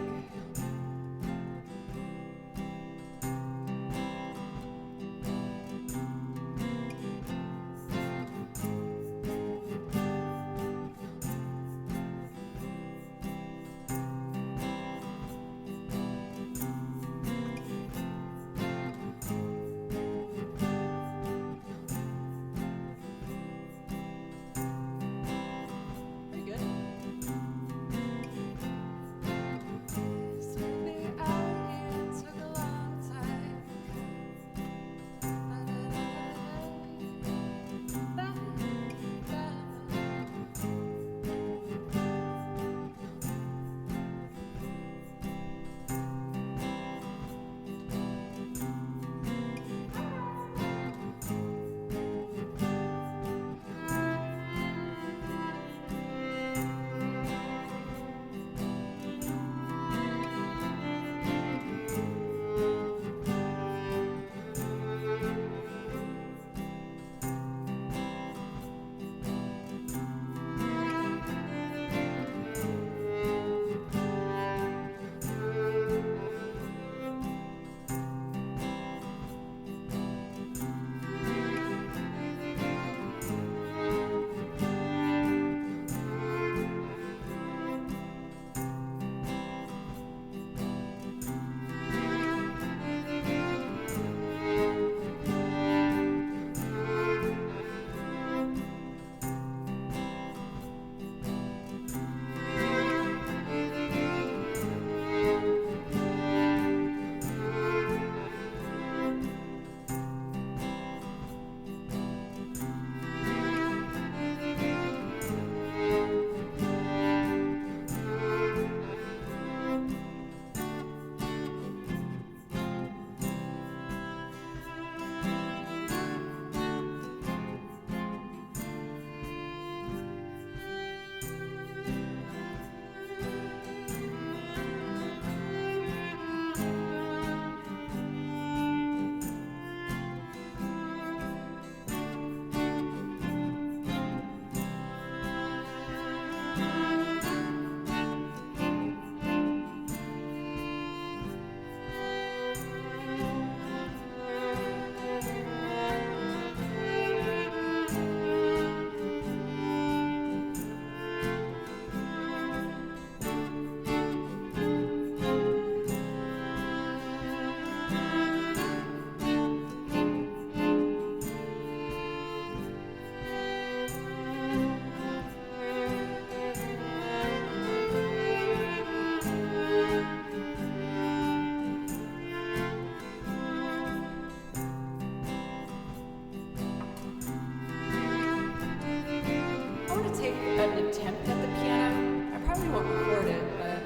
An attempt at the piano. I probably won't record it, but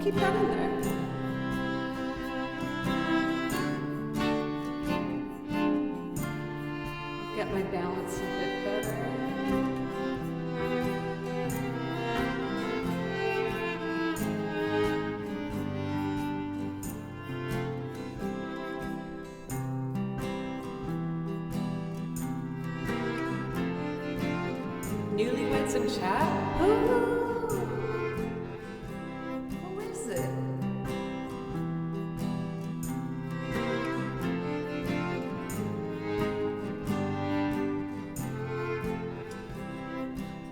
keep that in there. Get my balance a bit better. minutes in chat? Who is it?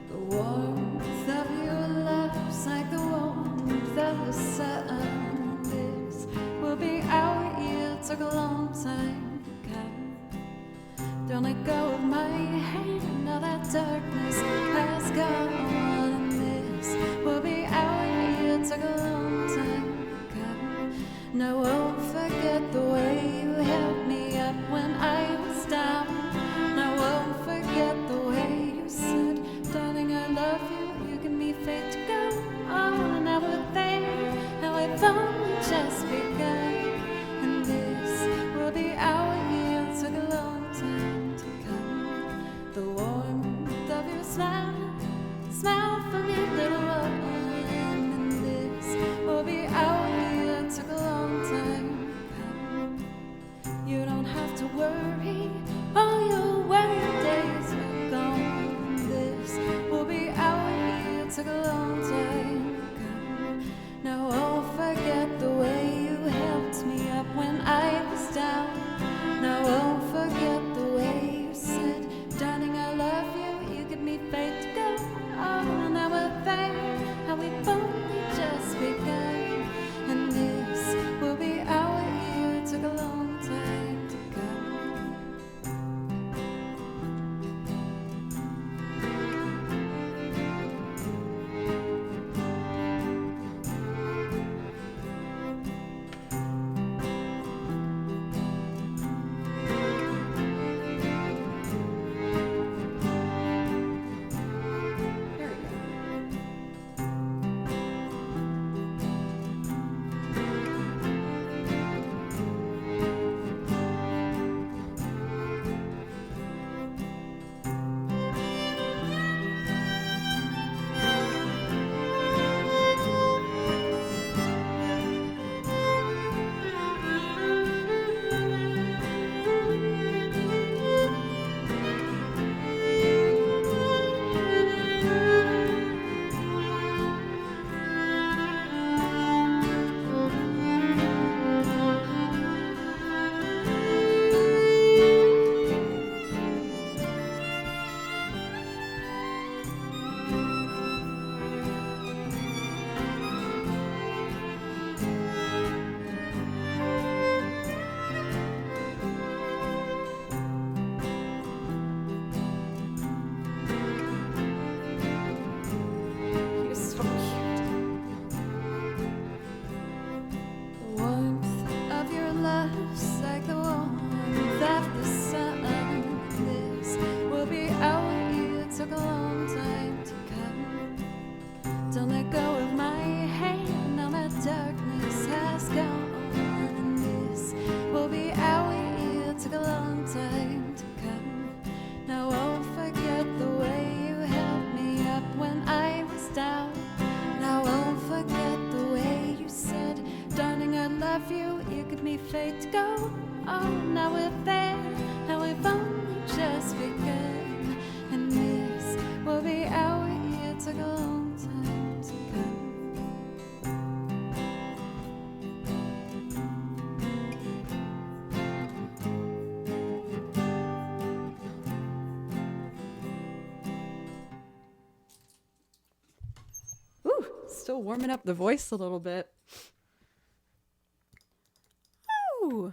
The warmth of your love's like the warmth of the sun. This will be our year. Took a long time to come. Don't let go of my hand. Now that darkness has gone. And this will be our year. Took a long time to come. No, I won't forget the way you held me up when I was down. No, I won't forget the way you said, darling, I love you. You give me faith to go on. Now we're there. Now I've only just begun. And this will be our year. Took a long time to come. The warmth of your smile, smile for me, little one. And this will be our year. Took a long time to come. You don't have to worry, all your worry days are gone. This will be our year. Took a long time to come. Now I'll forget the way you helped me up when I was down. Now I'll forget the way you said, darling, I love you. You give me faith to go on. Now we're there, and we've only just begun. And this will be our year. Took a long time to come. There we go. He is so cute. The warmth of your love's like the warmth of the sun. This will be our year. Took a long time to come. Don't let go of my hand. Now that darkness has gone. And this will be our year. Took a long time to come. Now I won't forget the way you held me up when I was down. Now I won't forget the way you said, darling, I love you. You give me faith to go on. Now we're there. Now we've only just begun. And this will be our year. Took a long time to come. Ooh, still warming up the voice a little bit. Oh.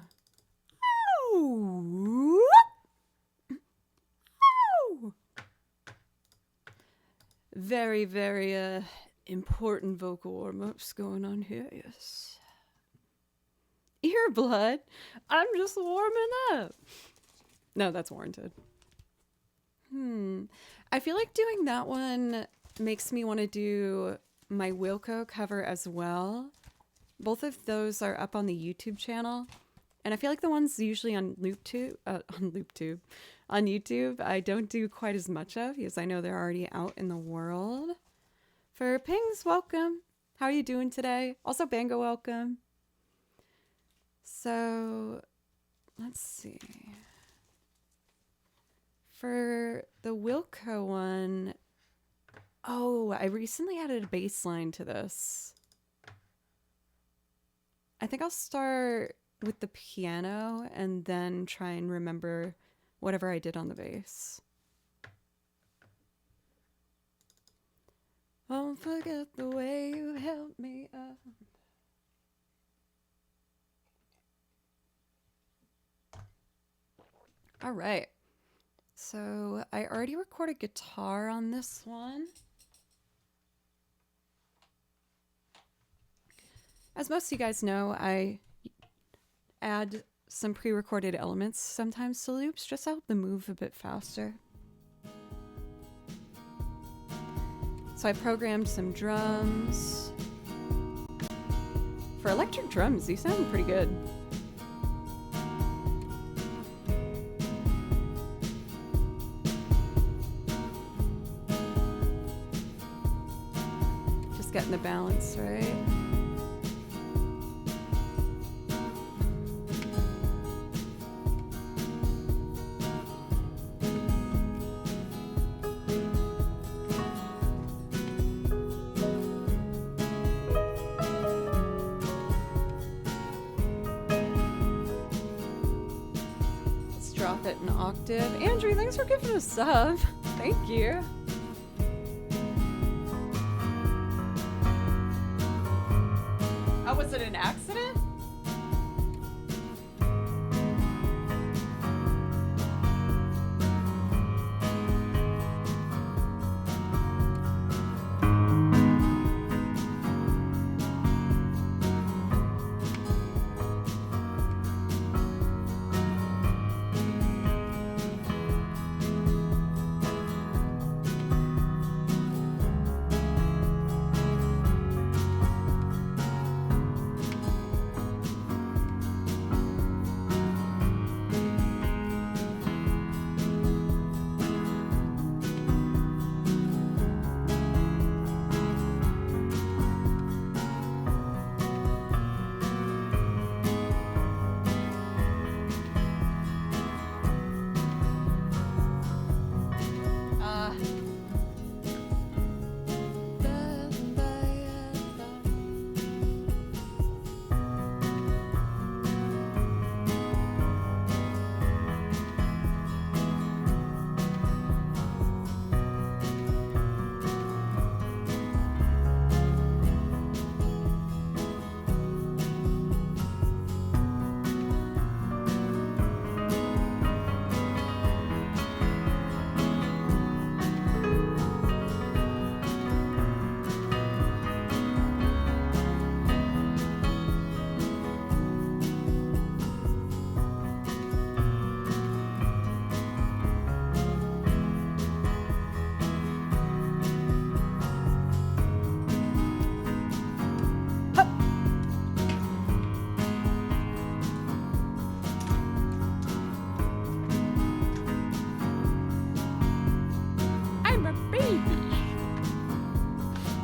Oh. Oh. Very, very important vocal warm-ups going on here, yes. Ear blood? I'm just warming up. No, that's warranted. I feel like doing that one makes me want to do my Wilco cover as well. Both of those are up on the YouTube channel. And I feel like the ones usually on YouTube, I don't do quite as much of because I know they're already out in the world. For Pings, welcome. How are you doing today? Also, Bango, welcome. So, let's see. For the Wilco one, Oh, I recently added a bass line to this. I think I'll start with the piano and then try and remember whatever I did on the bass. Won't forget the way you held me up. All right. So I already recorded guitar on this one. As most of you guys know, I add some pre-recorded elements sometimes to loops just to help them move a bit faster. So I programmed some drums. For electric drums, these sound pretty good. Just getting the balance right. Drop it an octave. Andrew, thanks for giving us a sub. Thank you. Oh, was it an accident?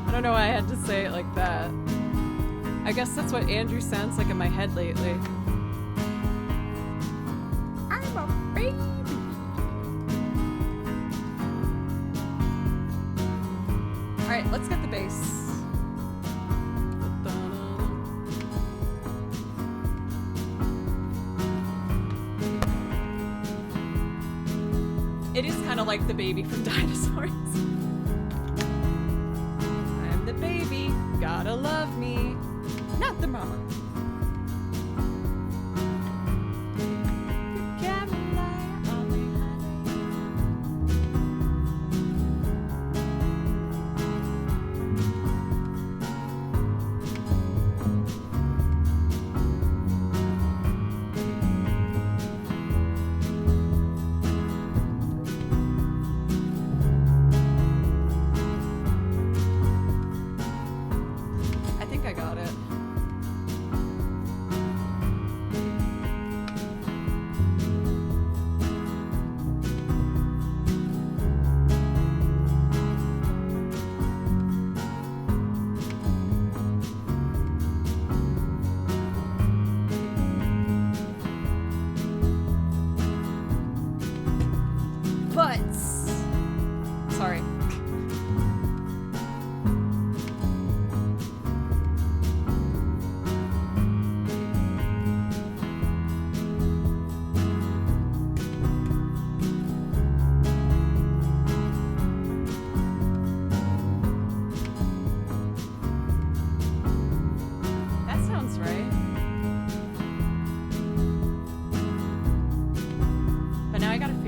I don't know why I had to say it like that. I guess that's what Andrew sounds like in my head lately. I'm a baby. Alright, let's get the bass. It is kind of like the baby from Dinosaurs. I'm the baby, gotta love me, not the mama. You can't rely on me, I think I got it.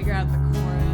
figure out the chorus.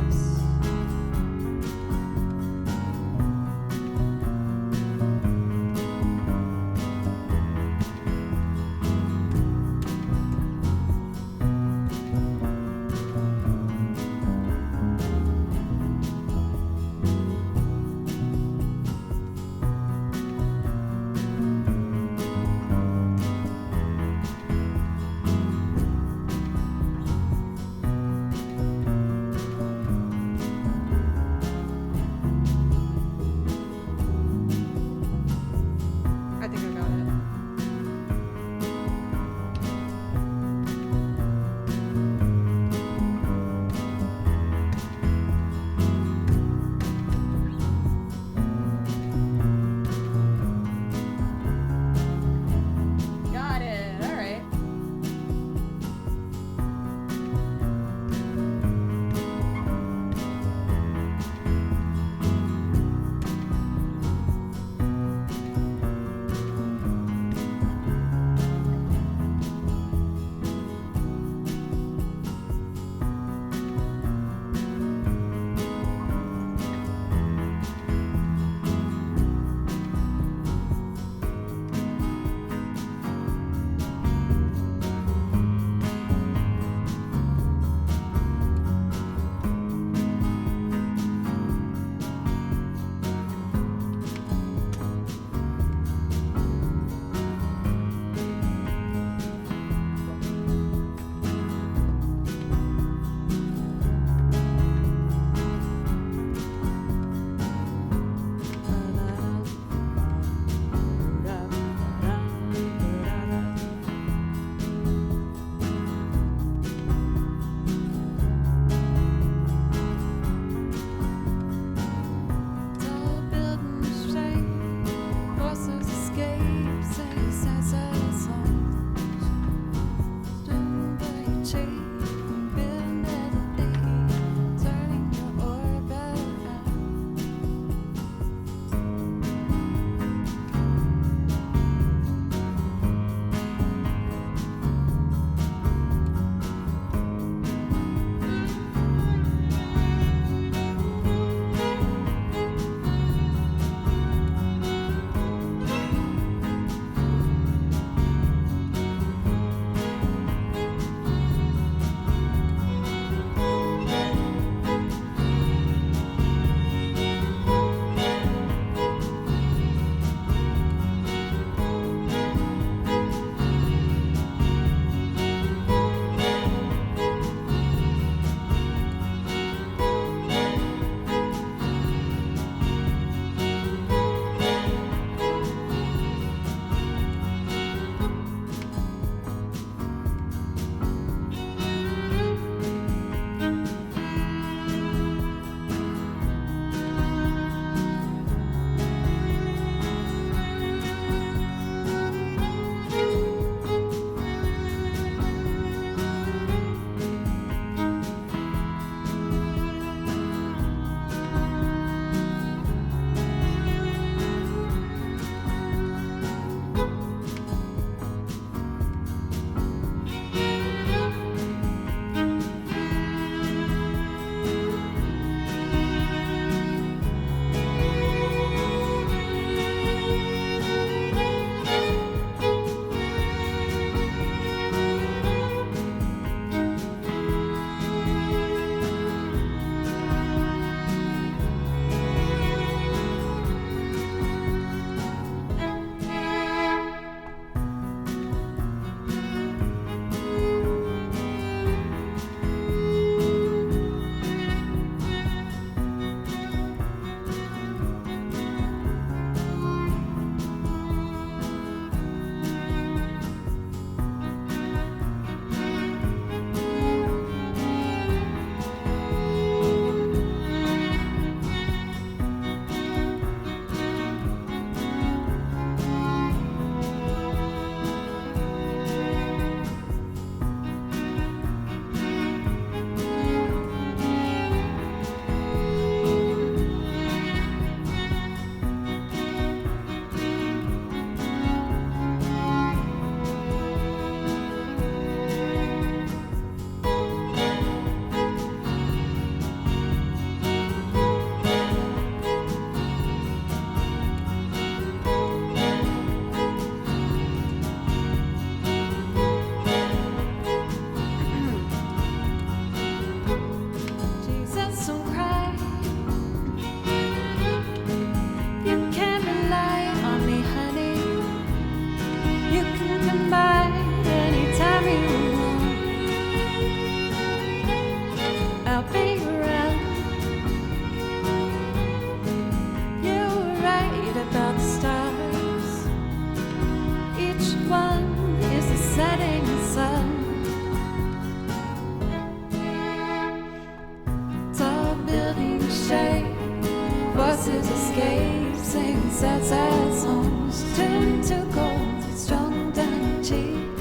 sing sad, sad songs, tuned to gold, strung down cheap,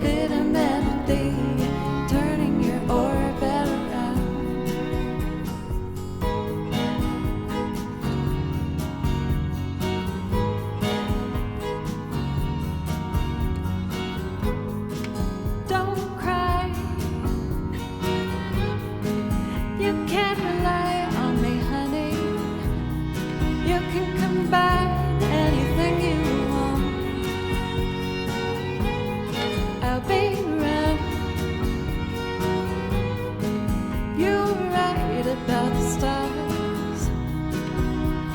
hidden melody, turning your orbit around. Don't cry, you can't rely on me, honey. You can combine anything you want. I'll be around. You're right about the stars.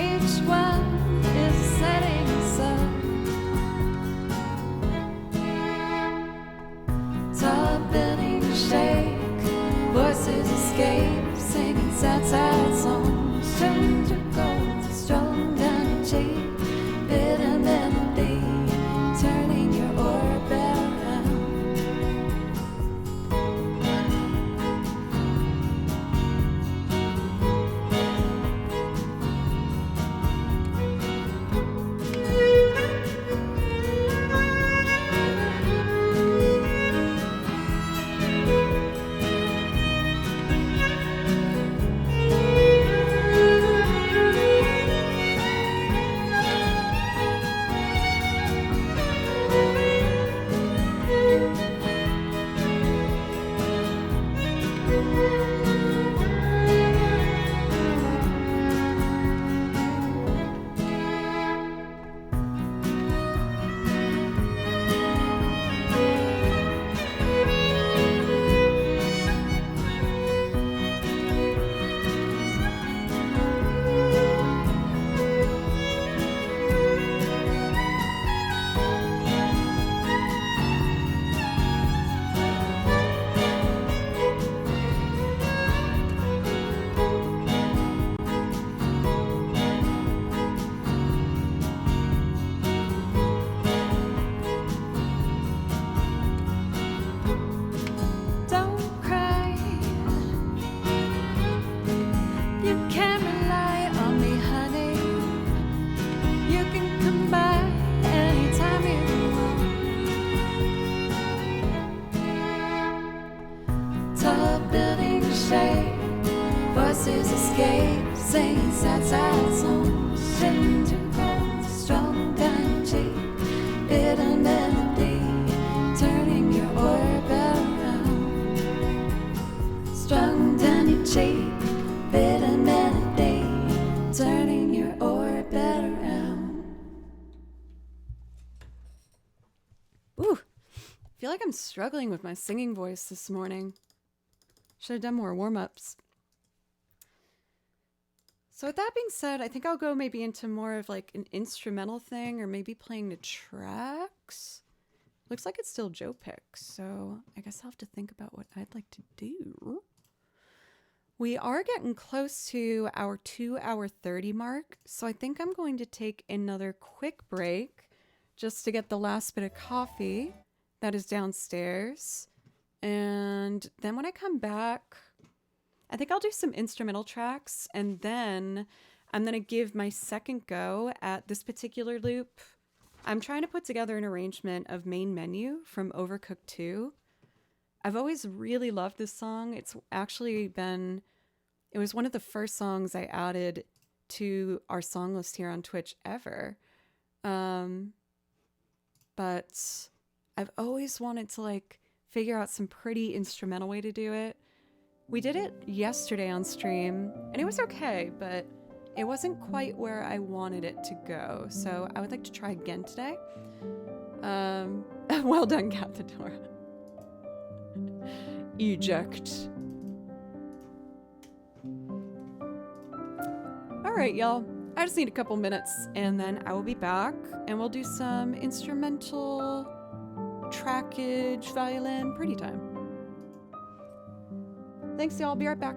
Each one is a setting sun. Tall buildings shake, voices escape, singing sad, sad songs, tuned to gold, strung down your cheek, hidden melody, turning your orbit around. Don't cry, you can't rely on me, honey. You can come by anytime you want. Tall buildings shake, voices escape, singing sad, sad songs, tuned to gold, strung down cheap, hidden melody, turning your orbit around. Strung down your cheek, hidden melody, turning your orbit around. Ooh, I feel like I'm struggling with my singing voice this morning. Should have done more warm-ups. So with that being said, I think I'll go maybe into more of like an instrumental thing, or maybe playing the tracks. Looks like it's still Joe picks, so I guess I'll have to think about what I'd like to do. We are getting close to our 2-hour 30 mark, so I think I'm going to take another quick break just to get the last bit of coffee that is downstairs. And then when I come back, I think I'll do some instrumental tracks, and then I'm going to give my second go at this particular loop. I'm trying to put together an arrangement of Main Menu from Overcooked 2. I've always really loved this song. It was one of the first songs I added to our song list here on Twitch ever. But I've always wanted to like figure out some pretty instrumental way to do it. We did it yesterday on stream, and it was okay, but it wasn't quite where I wanted it to go. So I would like to try again today. Well done, Cathedora. Eject. All right, y'all. I just need a couple minutes, and then I will be back, and we'll do some instrumental trackage, violin, pretty time. Thanks, y'all. I'll be right back.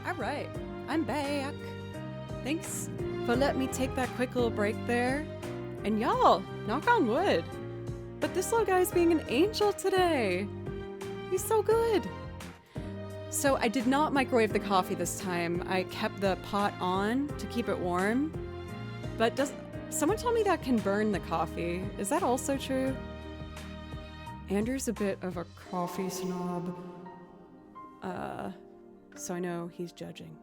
All right, I'm back. Thanks for letting me take that quick little break there. And y'all, knock on wood, but this little guy's being an angel today. He's so good. So I did not microwave the coffee this time. I kept the pot on to keep it warm. But someone told me that can burn the coffee. Is that also true? Andrew's a bit of a coffee snob. So I know he's judging.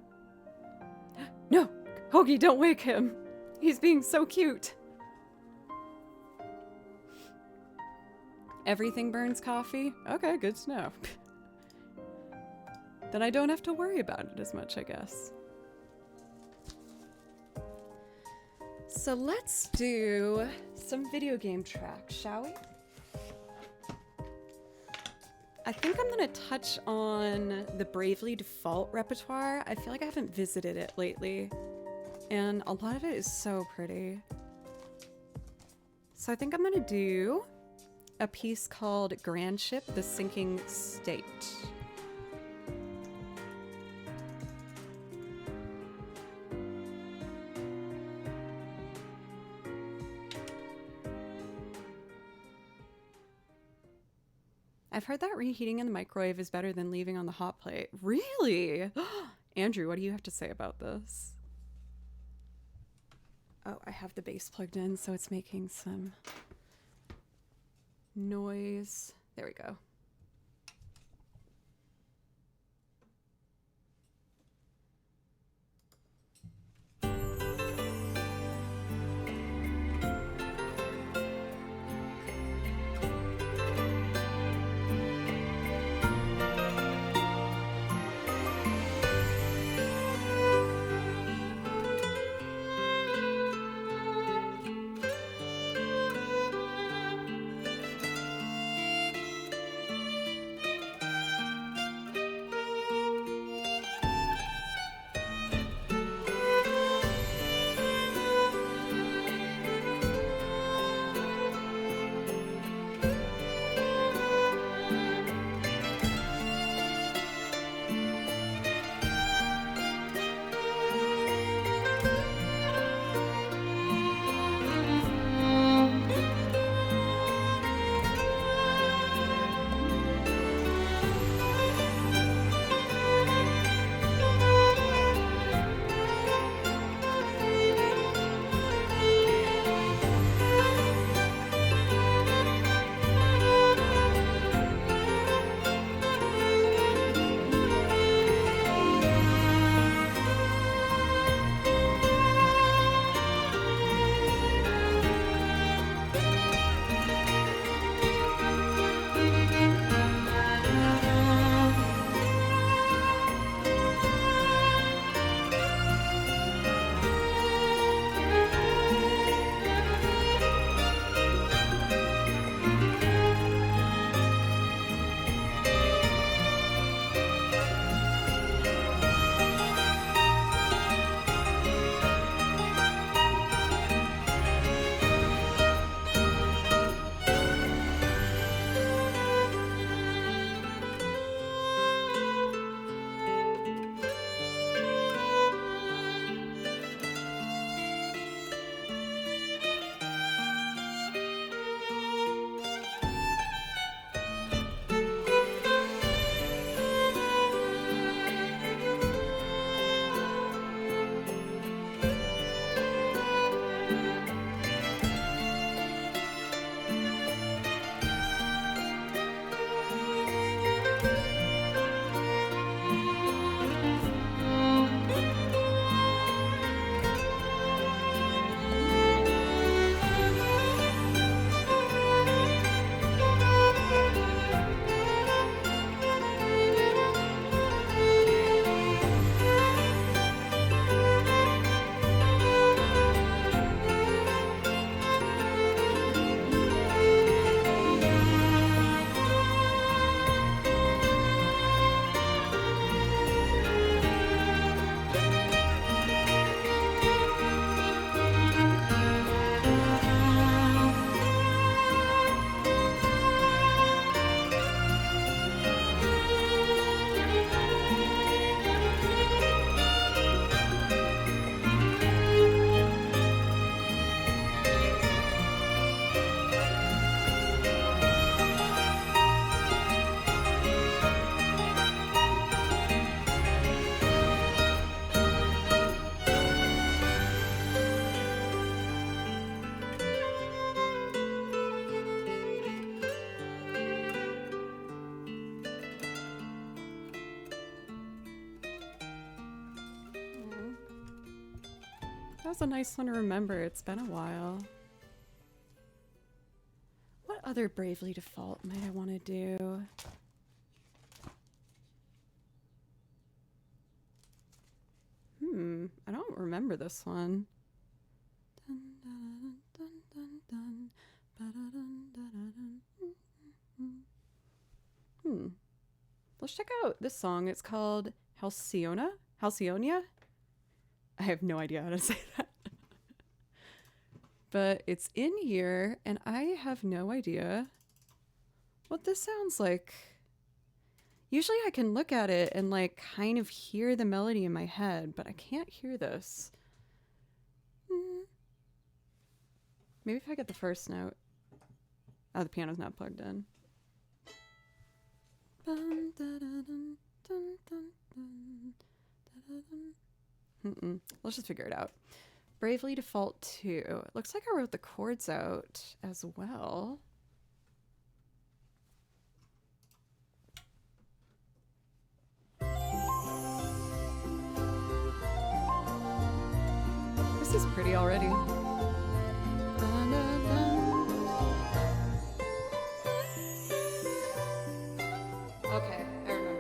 No! Hoagie, don't wake him! He's being so cute! Everything burns coffee? Okay, good to know. Then I don't have to worry about it as much, I guess. So let's do some video game tracks, shall we? I think I'm going to touch on the Bravely Default repertoire. I feel like I haven't visited it lately, and a lot of it is so pretty. So I think I'm going to do a piece called Grand Ship, The Sinking State. I've heard that reheating in the microwave is better than leaving on the hot plate. Really? Andrew, what do you have to say about this? Oh, I have the bass plugged in, so it's making some noise. There we go. That was a nice one to remember. It's been a while. What other Bravely Default might I want to do? I don't remember this one. Let's check out this song. It's called Halcyonia? I have no idea how to say that. But it's in here, and I have no idea what this sounds like. Usually I can look at it and like kind of hear the melody in my head, but I can't hear this. Maybe if I get the first note. Oh, the piano's not plugged in. Let's just figure it out. Bravely Default 2. It looks like I wrote the chords out as well. This is pretty already. Okay, I remember.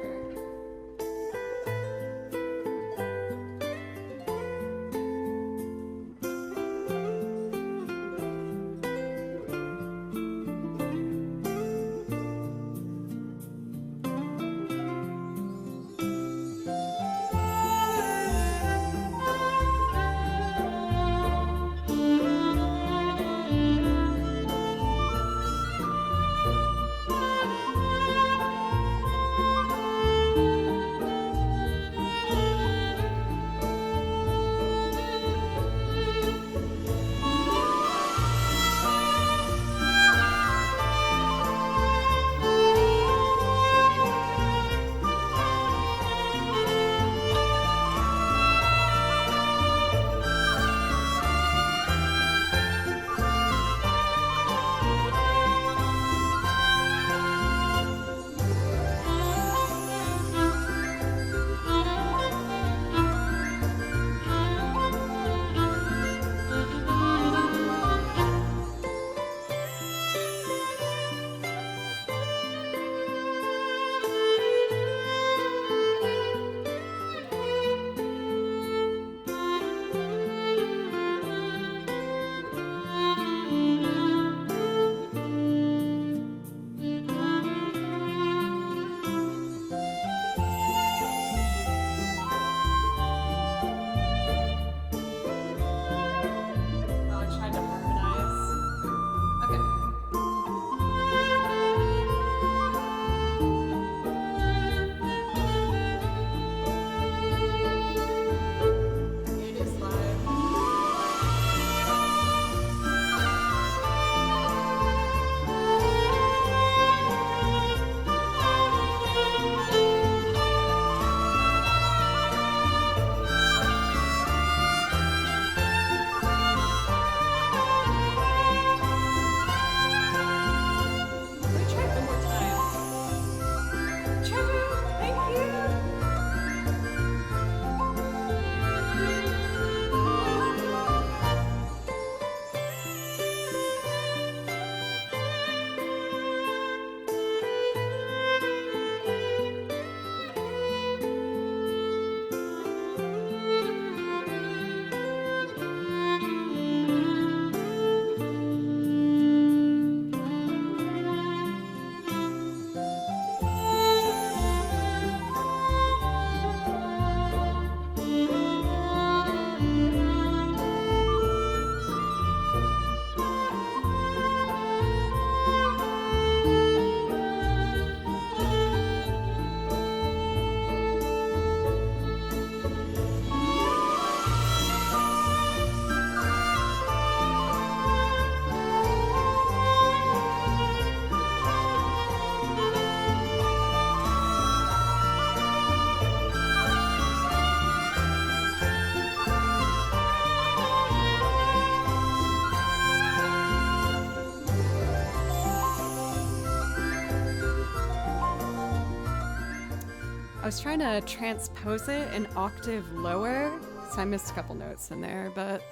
I was trying to transpose it an octave lower So I missed a couple notes in there, but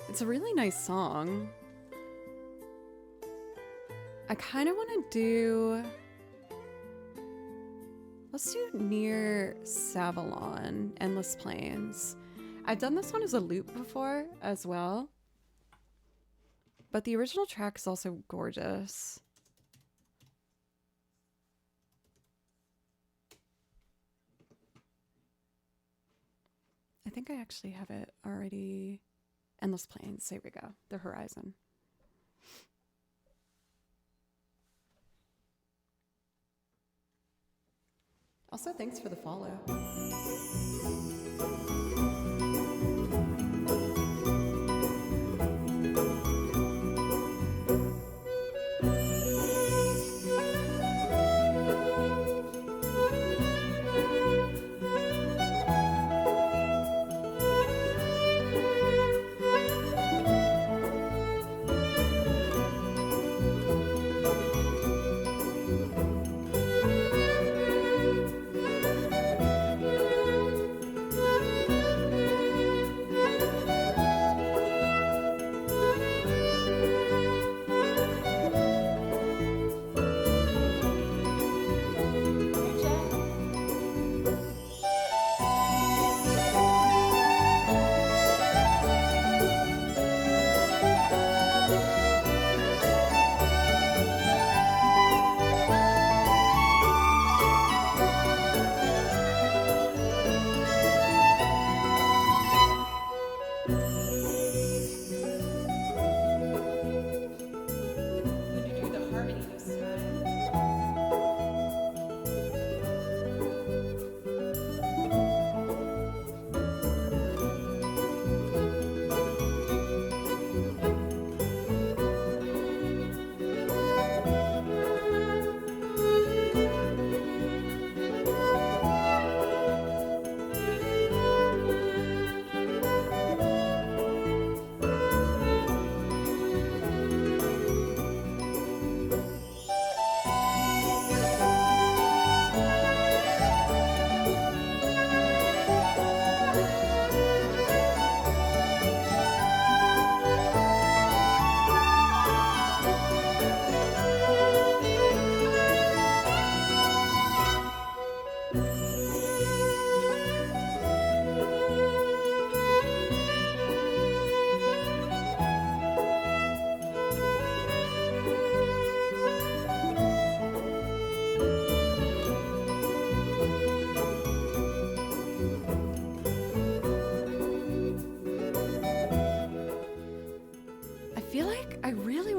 it's a really nice song. I kind of want to do... Let's do Near Savalon, Endless Plains. I've done this one as a loop before as well. But the original track is also gorgeous. I think I actually have it already. Endless Plains, there we go. The Horizon. Also, thanks for the follow.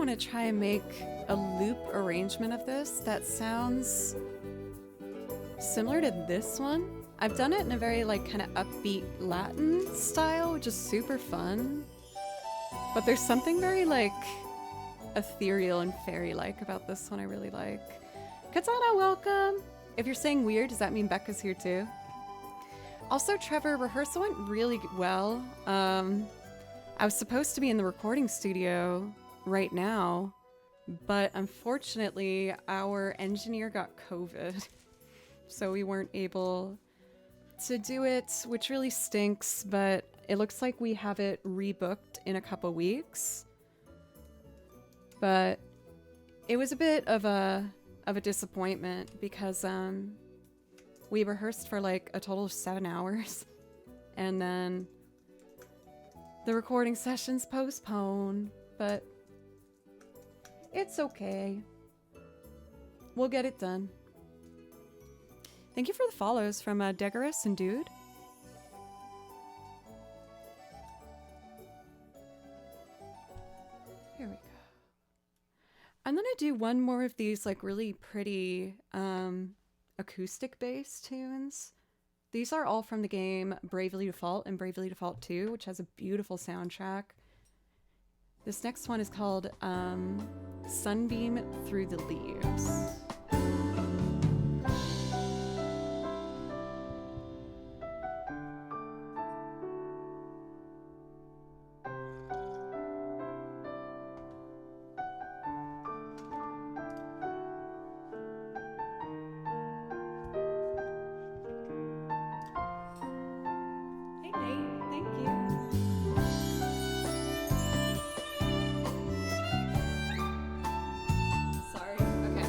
To try and make a loop arrangement of this that sounds similar to this one. I've done it in a very like kind of upbeat Latin style, which is super fun. But there's something very like ethereal and fairy-like about this one I really like. Katana, welcome! If you're saying weird, does that mean Becca's here too? Also, Trevor, rehearsal went really well. I was supposed to be in the recording studio right now, but unfortunately our engineer got COVID, so we weren't able to do it, which really stinks, but it looks like we have it rebooked in a couple weeks. But it was a bit of a disappointment because we rehearsed for like a total of 7 hours and then the recording sessions postponed, but it's okay. We'll get it done. Thank you for the follows from Degarus and Dude. Here we go. I'm gonna do one more of these like really pretty acoustic bass tunes. These are all from the game Bravely Default and Bravely Default 2, which has a beautiful soundtrack. This next one is called Sunbeam Through the Leaves. Hey Hey, Nate. Thank you. Sorry. Okay.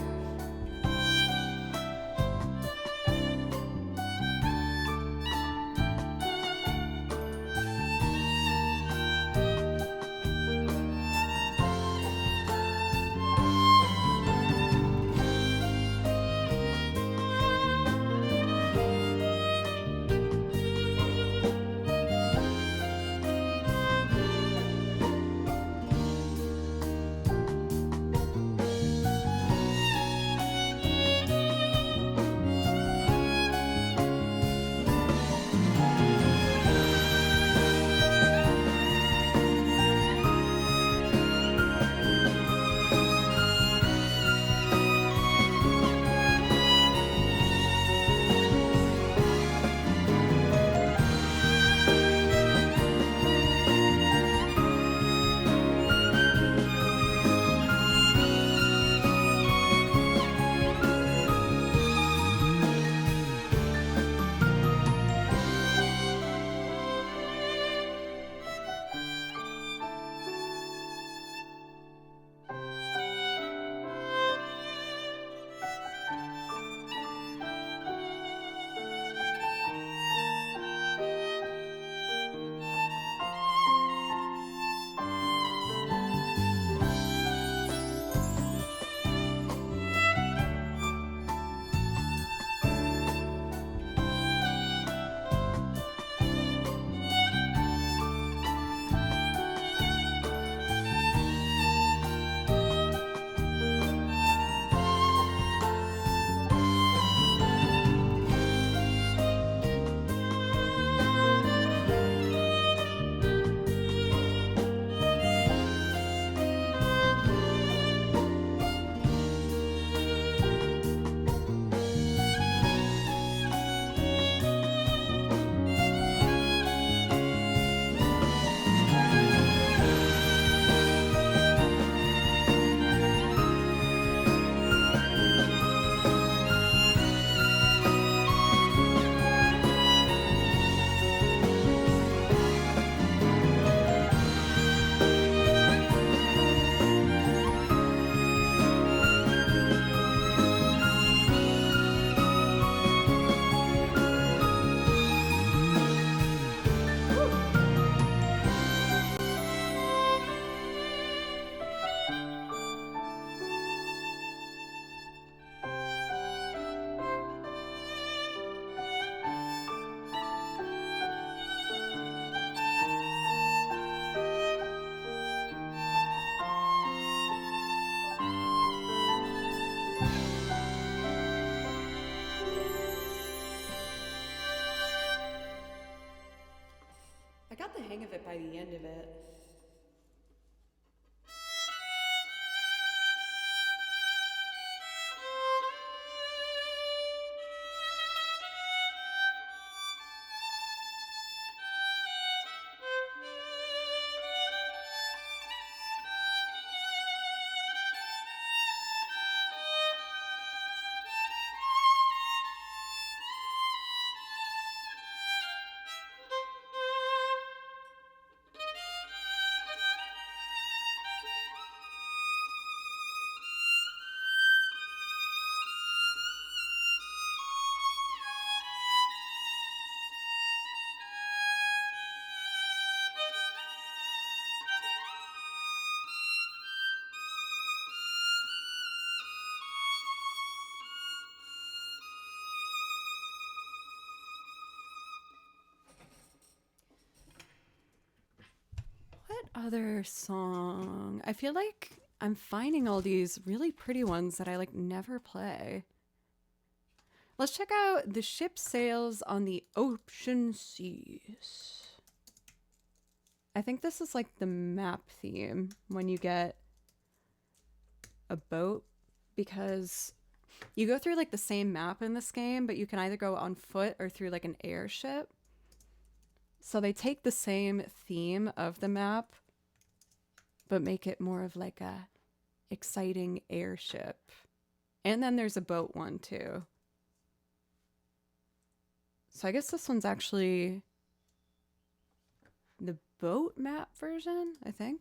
I got the hang of it by the end of it. What other song? I feel like I'm finding all these really pretty ones that I like never play. Let's check out The Ship Sails on the Ocean Seas. I think this is like the map theme when you get a boat, because you go through like the same map in this game, but you can either go on foot or through like an airship. So they take the same theme of the map, but make it more of like a exciting airship. And then there's a boat one too. So I guess this one's actually boat map version, I think.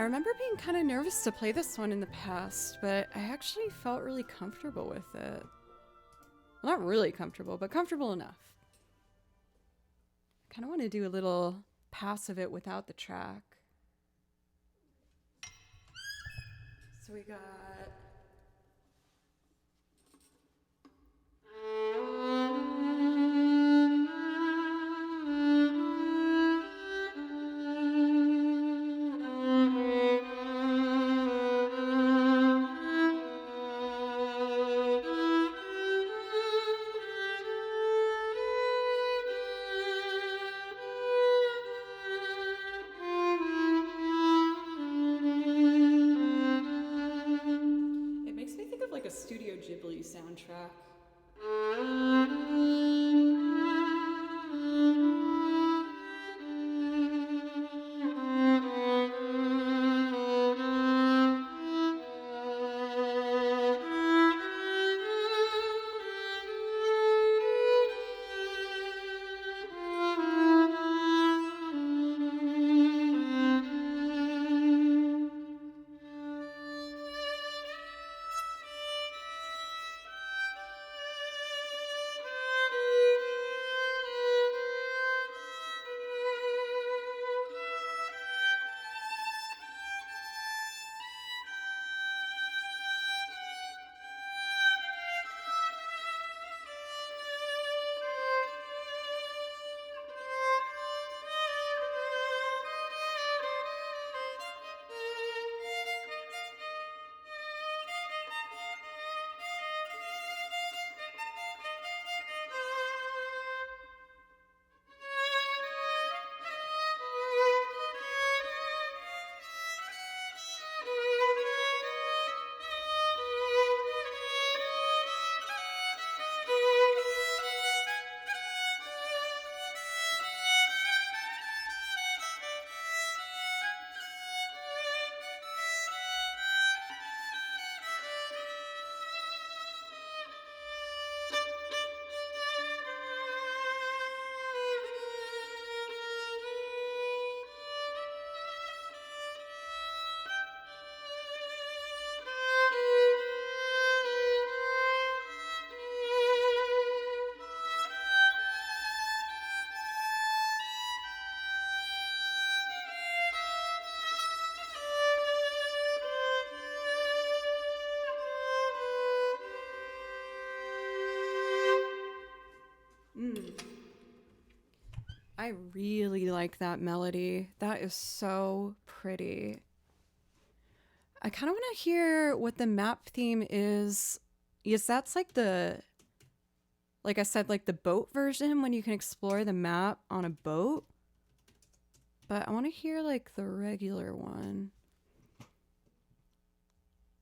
I remember being kind of nervous to play this one in the past, but I actually felt really comfortable with it. Well, not really comfortable, but comfortable enough. I kind of want to do a little pass of it without the track. So we got... Ghibli soundtrack. I really like that melody. That is so pretty. I kind of want to hear what the map theme is. Yes, that's like like I said, like the boat version when you can explore the map on a boat. But I want to hear like the regular one.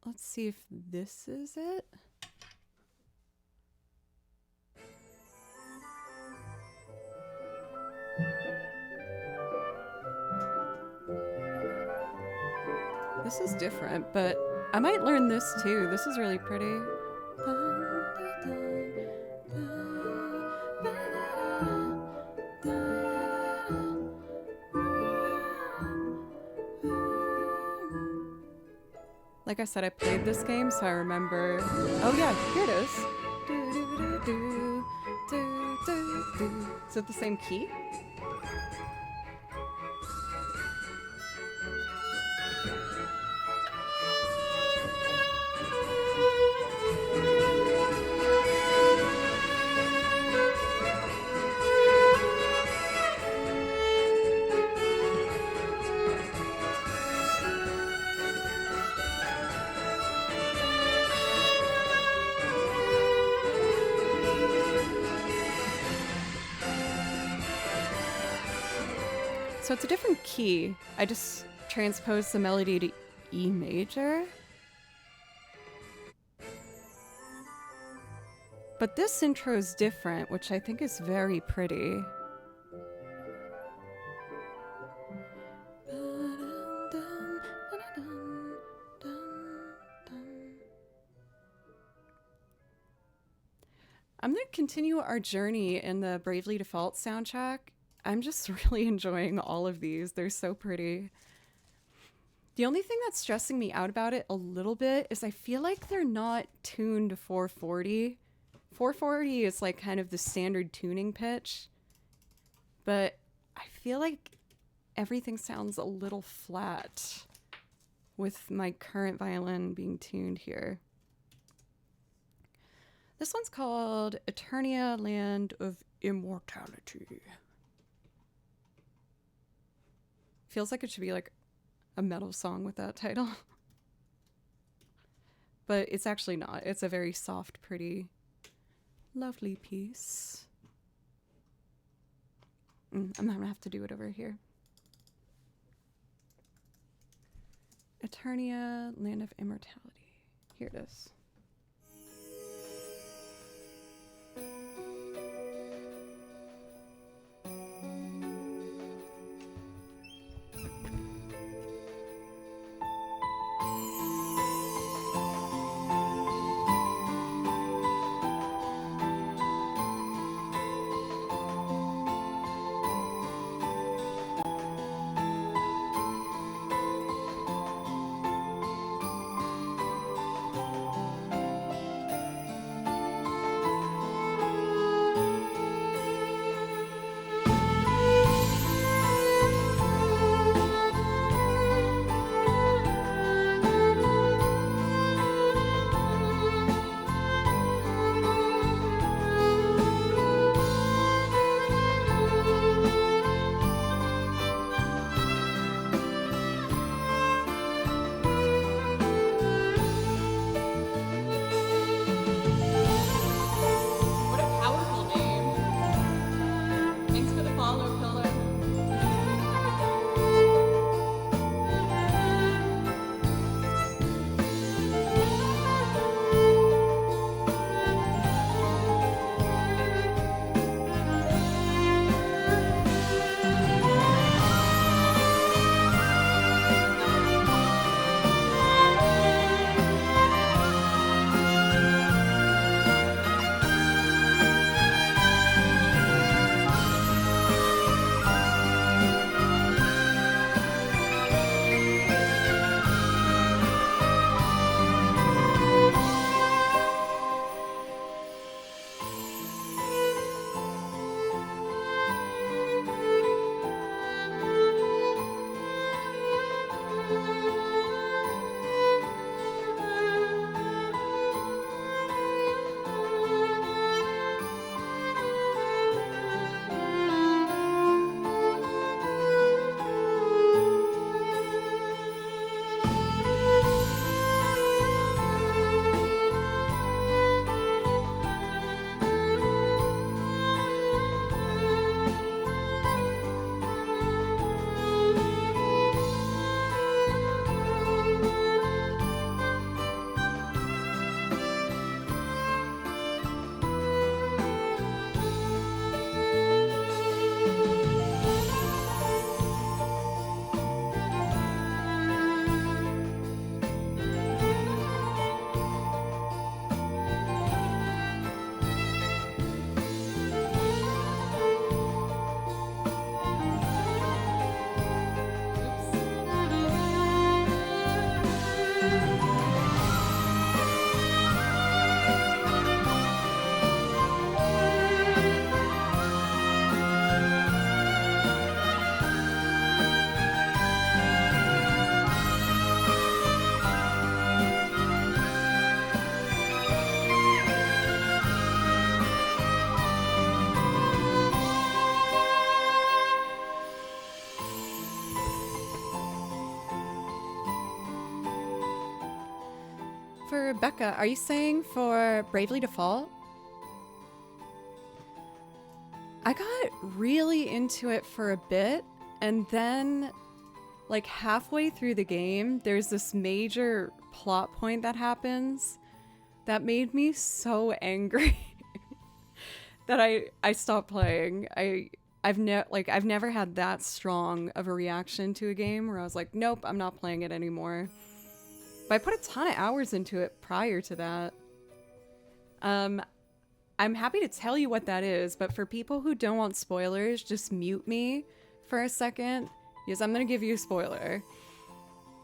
Let's see if this is it. This is different, but I might learn this too. This is really pretty. Like I said, I played this game, so I remember. Oh yeah, here it is. Is it the same key? So it's a different key. I just transposed the melody to E major. But this intro is different, which I think is very pretty. I'm going to continue our journey in the Bravely Default soundtrack. I'm just really enjoying all of these. They're so pretty. The only thing that's stressing me out about it a little bit is I feel like they're not tuned to 440. 440 is like kind of the standard tuning pitch, but I feel like everything sounds a little flat with my current violin being tuned here. This one's called Eternia, Land of Immortality. Feels like it should be like a metal song with that title. But it's actually not. It's a very soft, pretty, lovely piece. I'm gonna have to do it over here. Eternia, Land of Immortality. Here it is. for Becca. Are you saying for Bravely Default? I got really into it for a bit, and then like halfway through the game, there's this major plot point that happens that made me so angry that I stopped playing. I've never had that strong of a reaction to a game where I was like, nope, I'm not playing it anymore. But I put a ton of hours into it prior to that. I'm happy to tell you what that is, but for people who don't want spoilers, just mute me for a second, because I'm gonna give you a spoiler.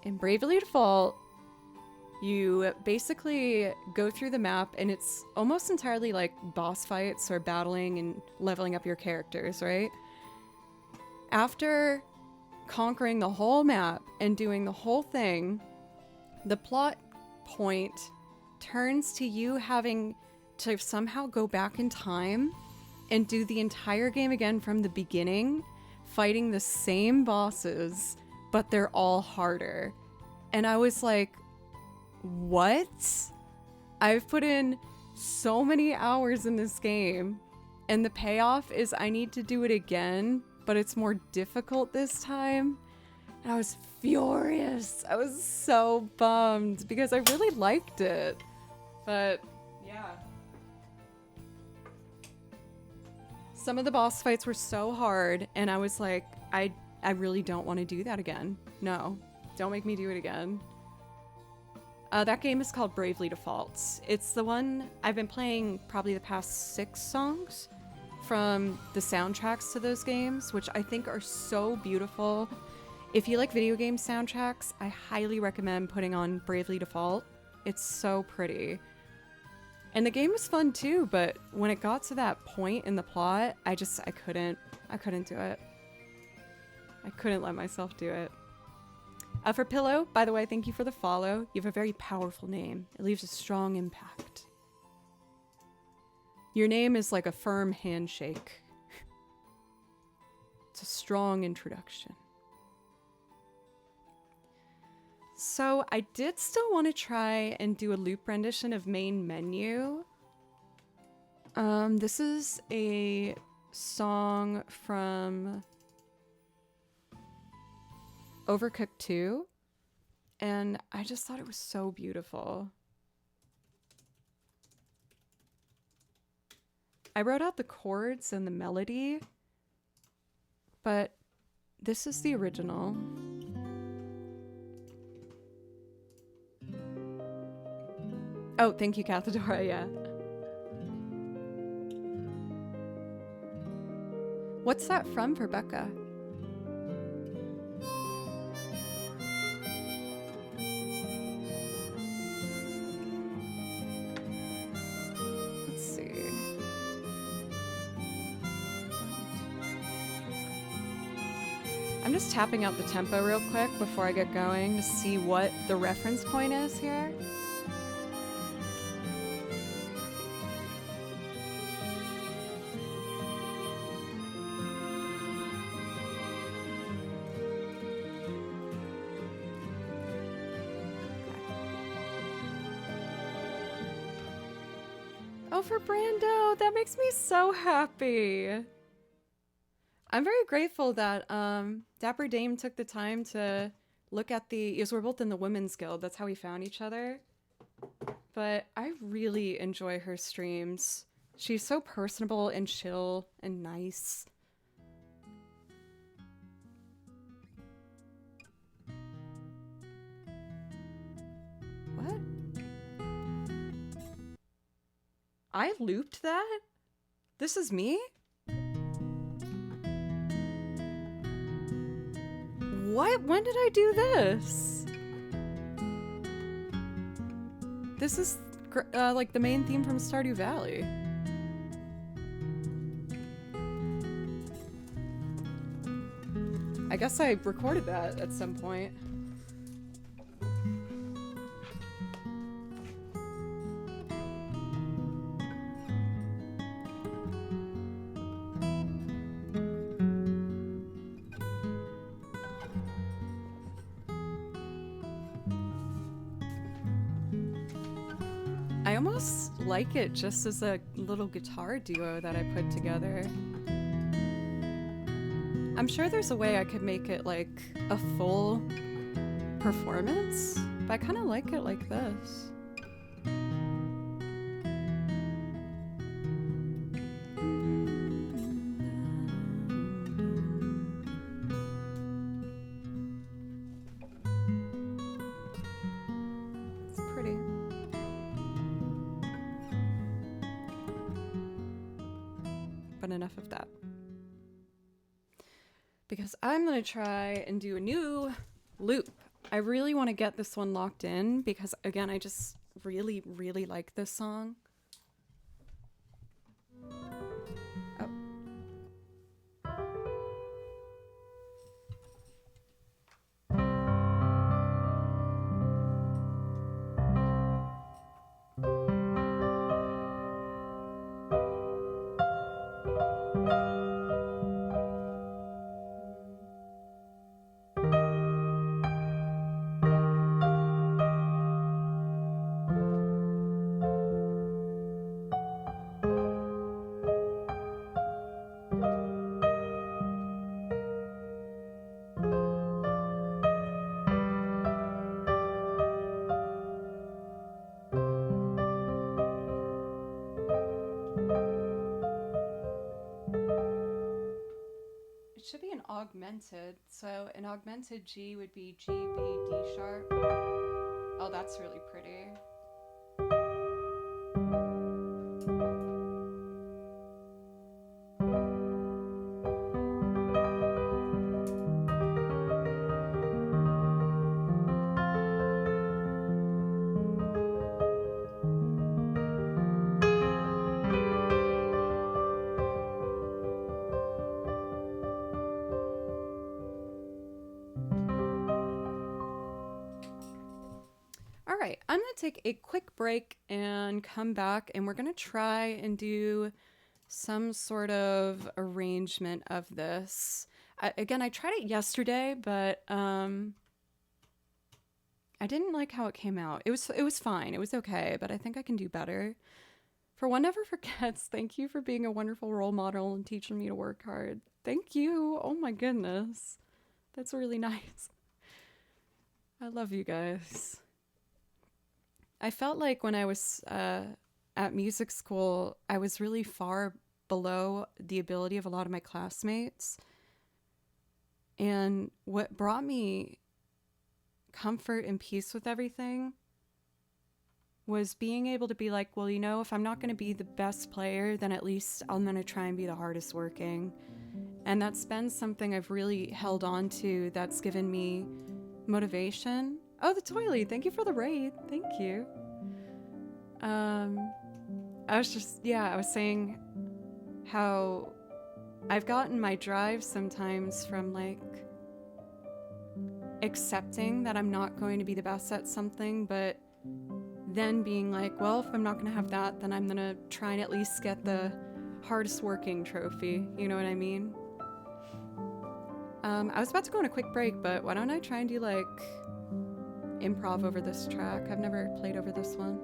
In Bravely Default, you basically go through the map, and it's almost entirely like boss fights or battling and leveling up your characters, right? After conquering the whole map and doing the whole thing, the plot point turns to you having to somehow go back in time and do the entire game again from the beginning, fighting the same bosses, but they're all harder. And I was like, what? I've put in so many hours in this game, and the payoff is I need to do it again, but it's more difficult this time. And I was furious. I was so bummed because I really liked it. But yeah. Some of the boss fights were so hard, and I was like, I really don't want to do that again. No, don't make me do it again. That game is called Bravely Default. It's the one I've been playing probably the past 6 songs from the soundtracks to those games, which I think are so beautiful. If you like video game soundtracks, I highly recommend putting on Bravely Default. It's so pretty. And the game was fun too, but when it got to that point in the plot, I couldn't do it. I couldn't let myself do it. For Pillow, by the way, thank you for the follow. You have a very powerful name. It leaves a strong impact. Your name is like a firm handshake. It's a strong introduction. So I did still want to try and do a loop rendition of Main Menu. This is a song from Overcooked 2, and I just thought it was so beautiful. I wrote out the chords and the melody, but this is the original. Oh, thank you, Cathedora, yeah. What's that from for Becca? Let's see. I'm just tapping out the tempo real quick before I get going to see what the reference point is here. Oh, for Brando, that makes me so happy. I'm very grateful that Dapper Dame took the time to look at because we're both in the Women's Guild. That's how we found each other. But I really enjoy her streams. She's so personable and chill and nice. What? I looped that? This is me? What? When did I do this? This is like the main theme from Stardew Valley. I guess I recorded that at some point. I almost like it just as a little guitar duo that I put together. I'm sure there's a way I could make it like a full performance, but I kind of like it like this. It's pretty. But enough of that. Because I'm going to try and do a new loop. I really want to get this one locked in because, again, I just really, really like this song. Oh. It should be an augmented. So an augmented G would be G, B, D sharp. Oh, that's really pretty. All right, I'm going to take a quick break and come back, and we're going to try and do some sort of arrangement of this. Again, I tried it yesterday, but I didn't like how it came out. It was fine. It was okay, but I think I can do better. For One Never Forgets, thank you for being a wonderful role model and teaching me to work hard. Thank you. Oh my goodness. That's really nice. I love you guys. I felt like when I was at music school, I was really far below the ability of a lot of my classmates. And what brought me comfort and peace with everything was being able to be like, well, you know, if I'm not going to be the best player, then at least I'm going to try and be the hardest working. And that's been something I've really held on to that's given me motivation. Oh, the Toilie, thank you for the raid. Thank you. I was saying how I've gotten my drive sometimes from like accepting that I'm not going to be the best at something, but then being like, well, if I'm not going to have that, then I'm going to try and at least get the hardest working trophy. You know what I mean? I was about to go on a quick break, but why don't I try and do like improv over this track? I've never played over this one.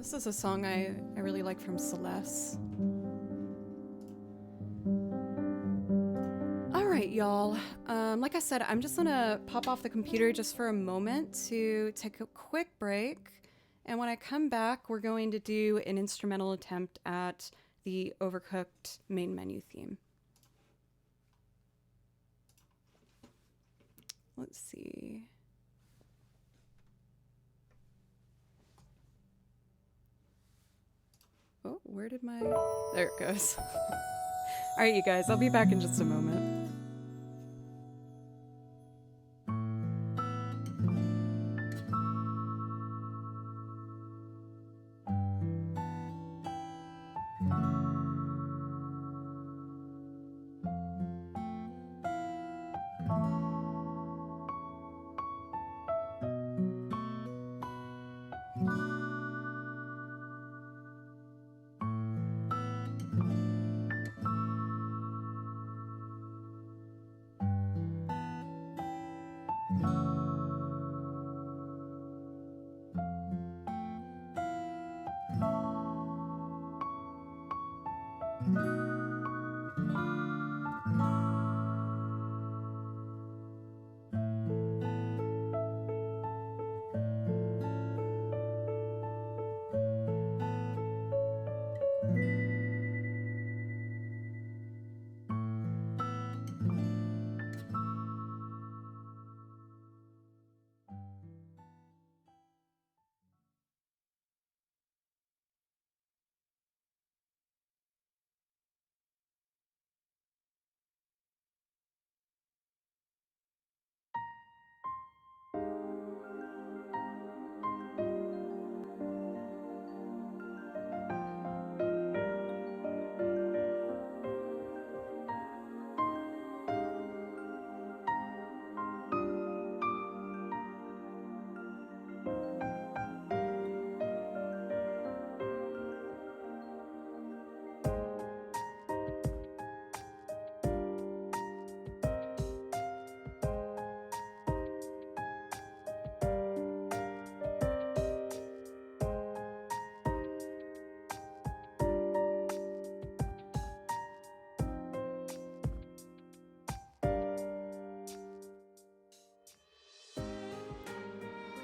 This is a song I really like from Celeste. All right, y'all. Like I said, I'm just gonna pop off the computer just for a moment to take a quick break. And when I come back, we're going to do an instrumental attempt at the Overcooked main menu theme. Let's see. Oh, where did my... There it goes. All right, you guys, I'll be back in just a moment.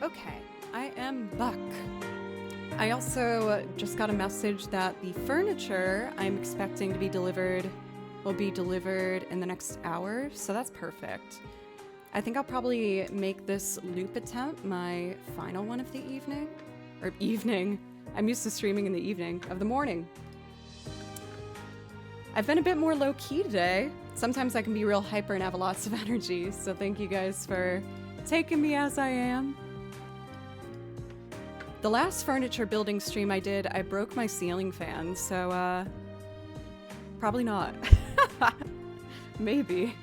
Okay, I am back. I also just got a message that the furniture I'm expecting to be delivered will be delivered in the next hour, so that's perfect. I think I'll probably make this loop attempt my final one of the evening. Or evening. I'm used to streaming in the evening of the morning. I've been a bit more low-key today. Sometimes I can be real hyper and have lots of energy, so thank you guys for taking me as I am. The last furniture building stream I did, I broke my ceiling fan, so, probably not. Maybe.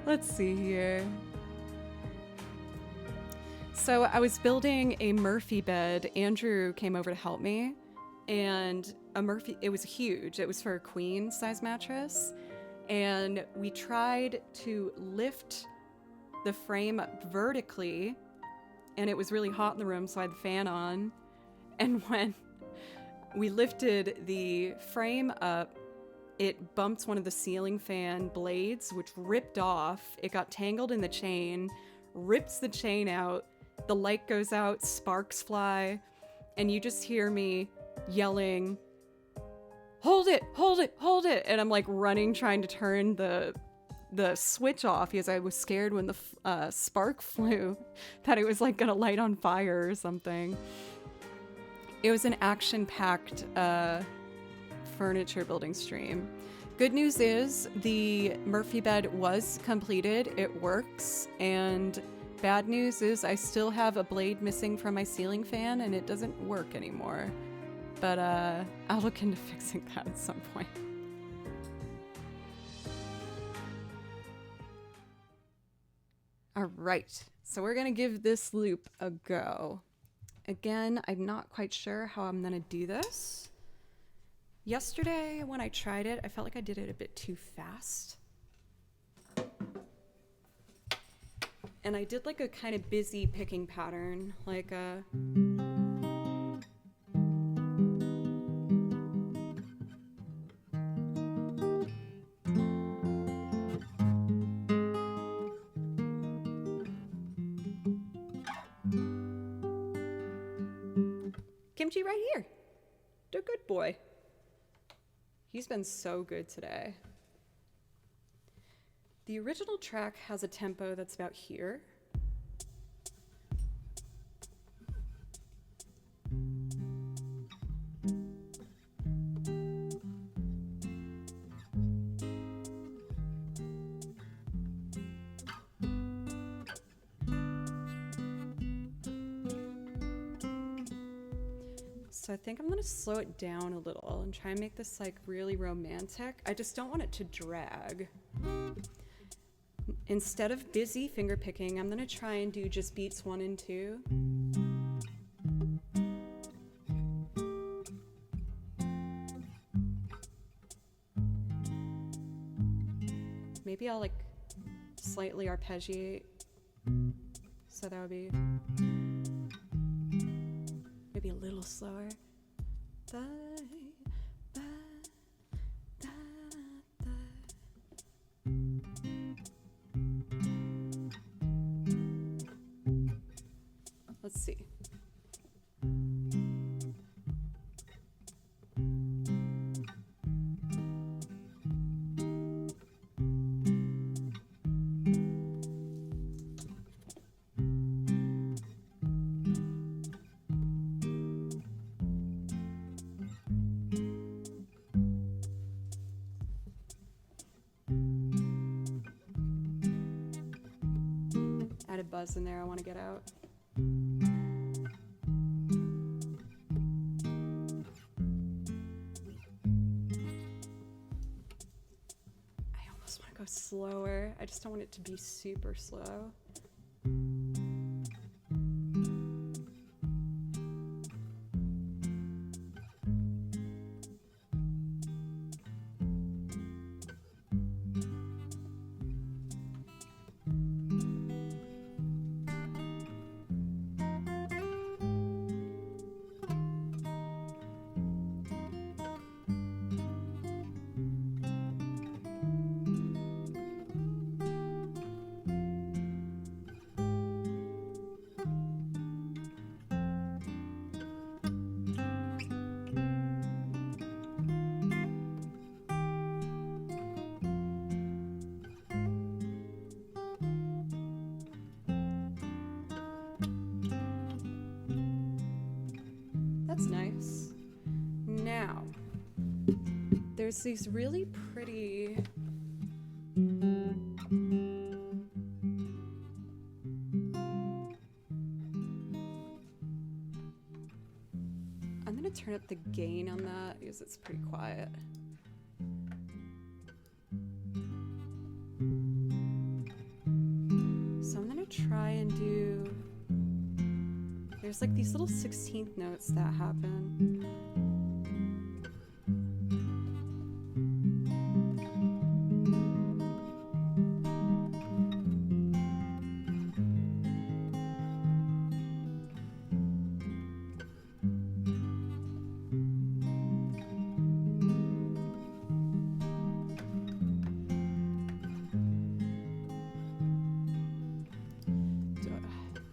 Let's see here. So I was building a Murphy bed. Andrew came over to help me, and it was huge. It was for a queen size mattress, and we tried to lift the frame up vertically, and it was really hot in the room, so I had the fan on. And when we lifted the frame up, it bumped one of the ceiling fan blades, which ripped off. It got tangled in the chain, rips the chain out, the light goes out, sparks fly, and you just hear me yelling, "Hold it, hold it, hold it!" And I'm like running, trying to turn the switch off because I was scared when the spark flew that it was like gonna light on fire or something. It was an action-packed furniture building stream. Good news is the Murphy bed was completed. It works. And bad news is I still have a blade missing from my ceiling fan and it doesn't work anymore. But I'll look into fixing that at some point. All right, so we're gonna give this loop a go. Again, I'm not quite sure how I'm gonna do this. Yesterday, when I tried it, I felt like I did it a bit too fast. And I did like a kind of busy picking pattern, like a... Kimchi right here. The good boy. He's been so good today. The original track has a tempo that's about here. So I think I'm gonna slow it down a little and try and make this like really romantic. I just don't want it to drag. Instead of busy finger picking, I'm gonna try and do just beats 1 and 2. Maybe I'll like slightly arpeggiate. So that would be maybe a little slower. Let's see. Add a buzz in there I want to get out. I almost want to go slower. I just don't want it to be super slow. That's nice. Now, there's these really pretty... I'm gonna turn up the gain on that because it's pretty quiet. So I'm gonna try and do... There's like these little 16th notes that happen.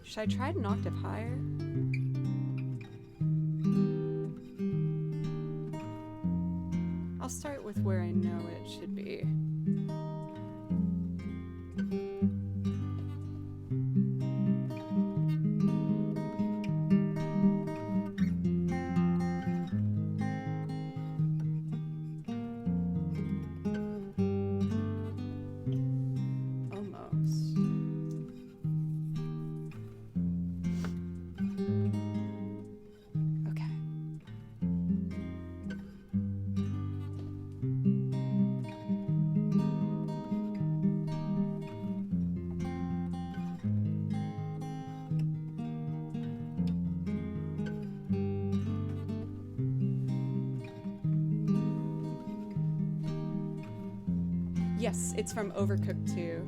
Should I try it an octave higher? I'll start with where I know it should be. Yes, it's from Overcooked 2.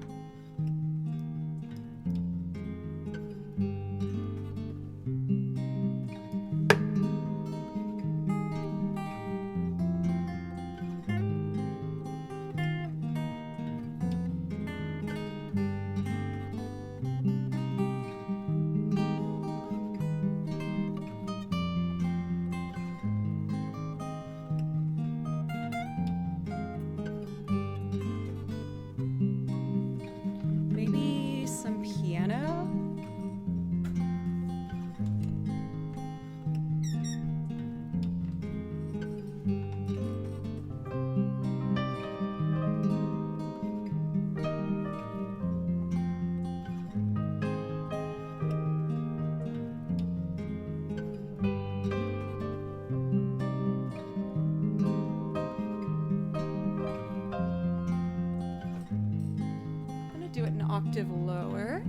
octave lower.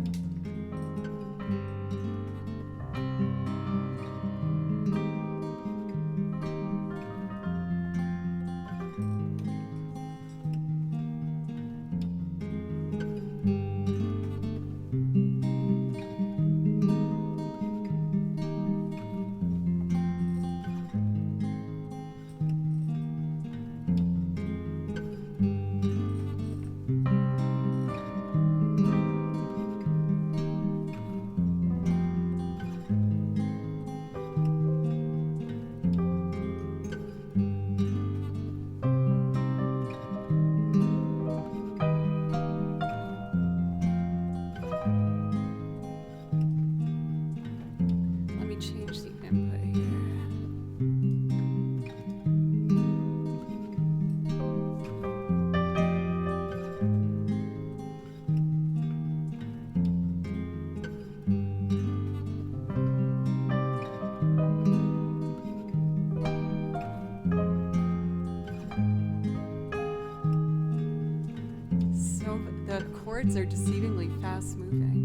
Let me change the input here. So the chords are deceivingly fast moving.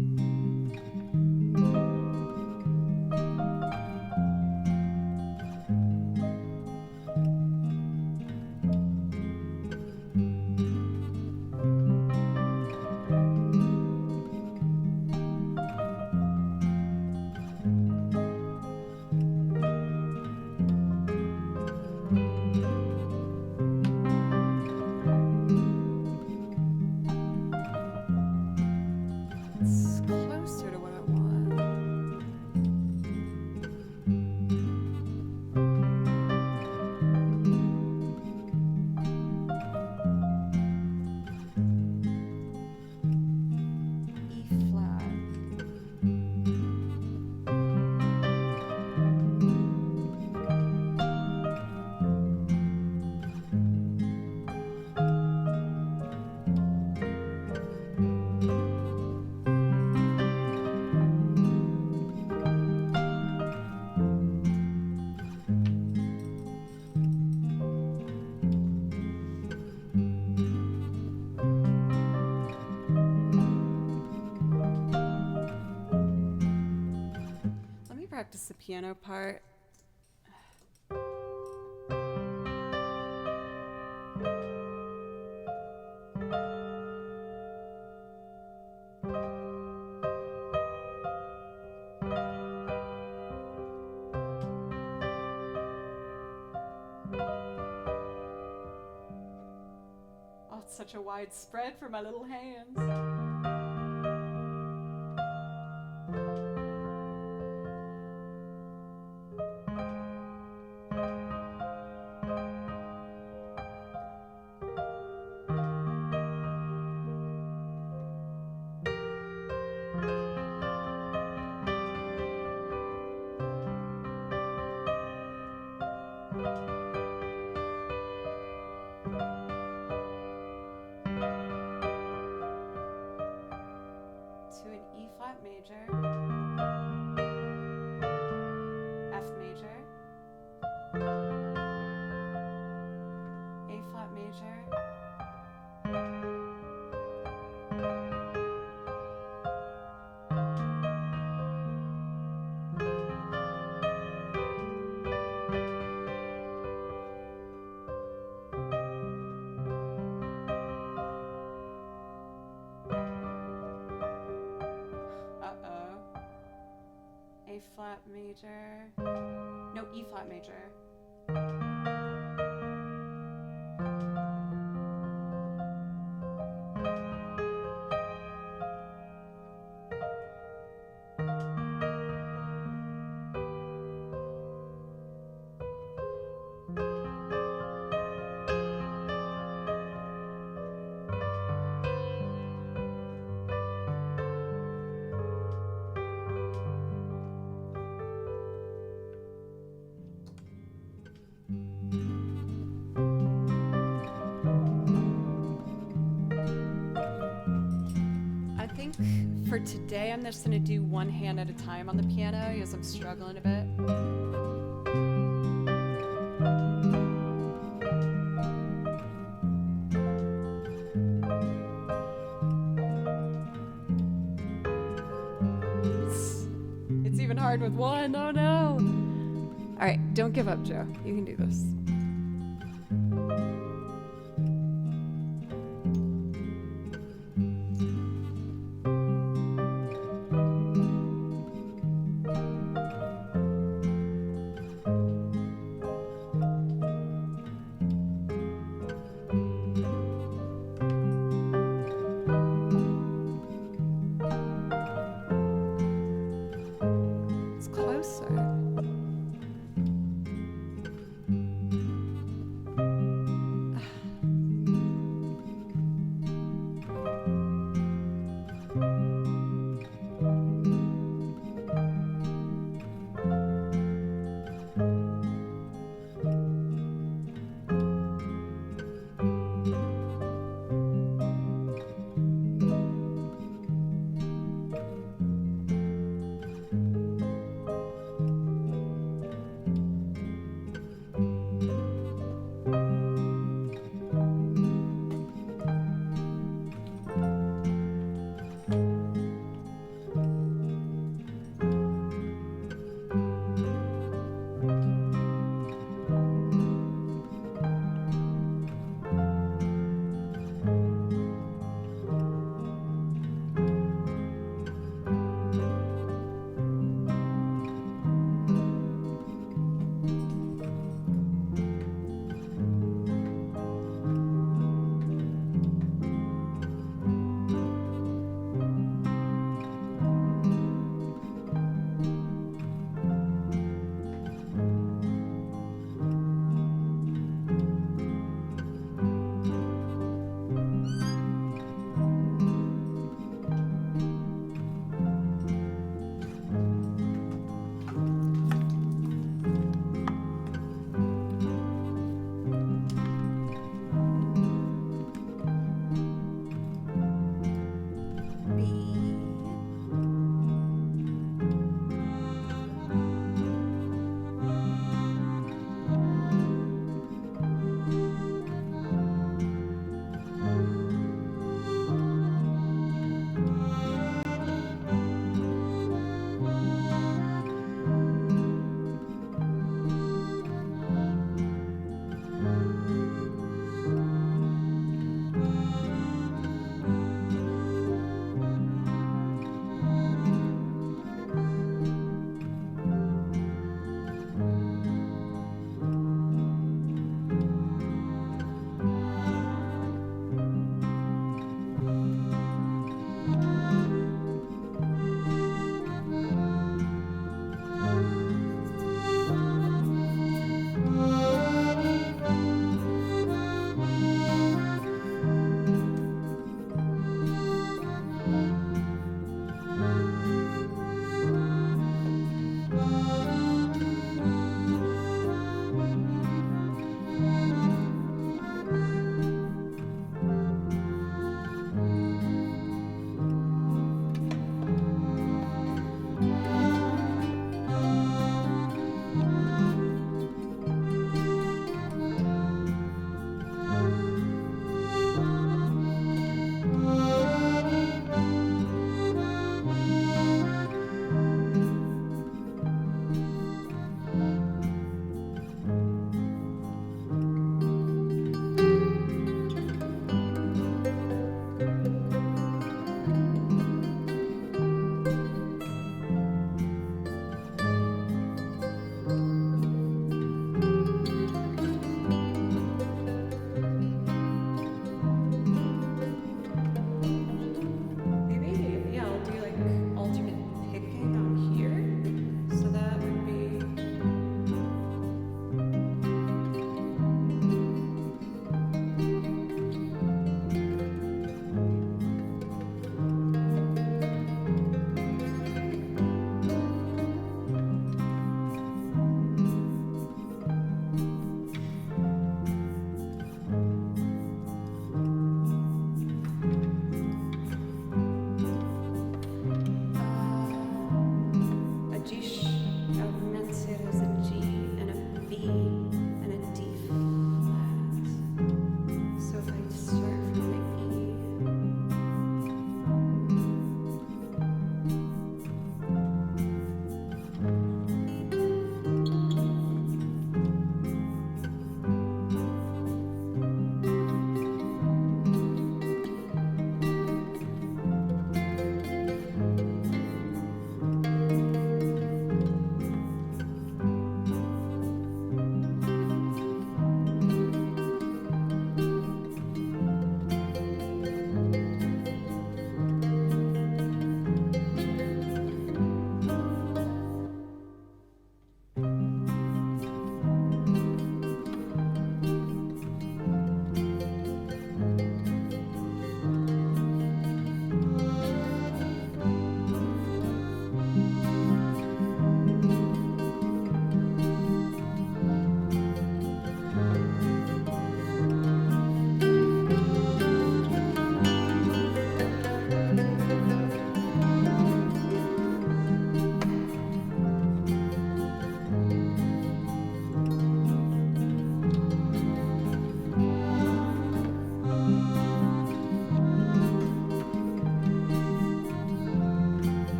It's closer to what I want. E flat. Let me practice the piano part. Oh, it's such a wide spread for my little hands. To an E flat major, F major, A flat major, A flat major, no, E flat major, for today, I'm just going to do one hand at a time on the piano because I'm struggling a bit. hard with one. Oh no. All right, don't give up, Joe. You can do this. It's closer.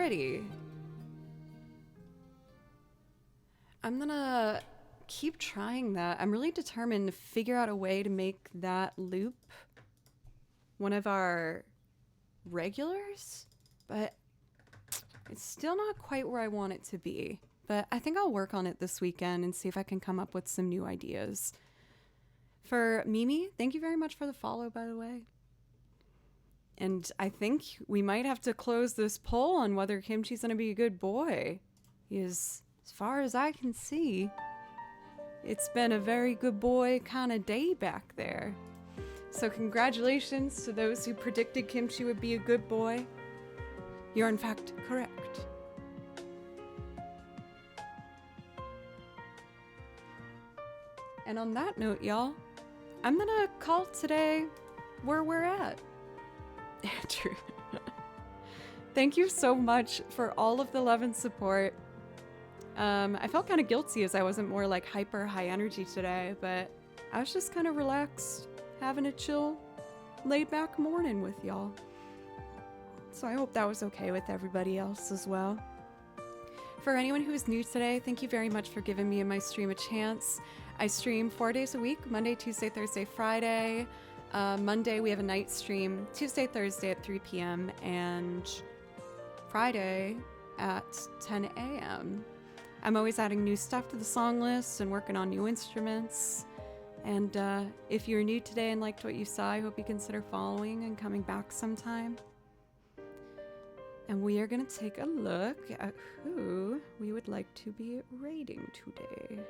pretty. I'm gonna keep trying that. I'm really determined to figure out a way to make that loop one of our regulars, but it's still not quite where I want it to be. But I think I'll work on it this weekend and see if I can come up with some new ideas. For Mimi, thank you very much for the follow, by the way. And I think we might have to close this poll on whether Kimchi's gonna be a good boy. Because as far as I can see, it's been a very good boy kind of day back there. So congratulations to those who predicted Kimchi would be a good boy. You're in fact correct. And on that note, y'all, I'm gonna call today where we're at. True. Thank you so much for all of the love and support. I felt kind of guilty as I wasn't more like hyper high energy today, but I was just kind of relaxed, having a chill, laid back morning with y'all. So I hope that was okay with everybody else as well. For anyone who is new today, thank you very much for giving me and my stream a chance. I stream 4 days a week, Monday, Tuesday, Thursday, Friday. Monday we have a night stream, Tuesday, Thursday at 3 p.m. and Friday at 10 a.m. I'm always adding new stuff to the song list and working on new instruments. And if you're new today and liked what you saw, I hope you consider following and coming back sometime. And we are going to take a look at who we would like to be raiding today.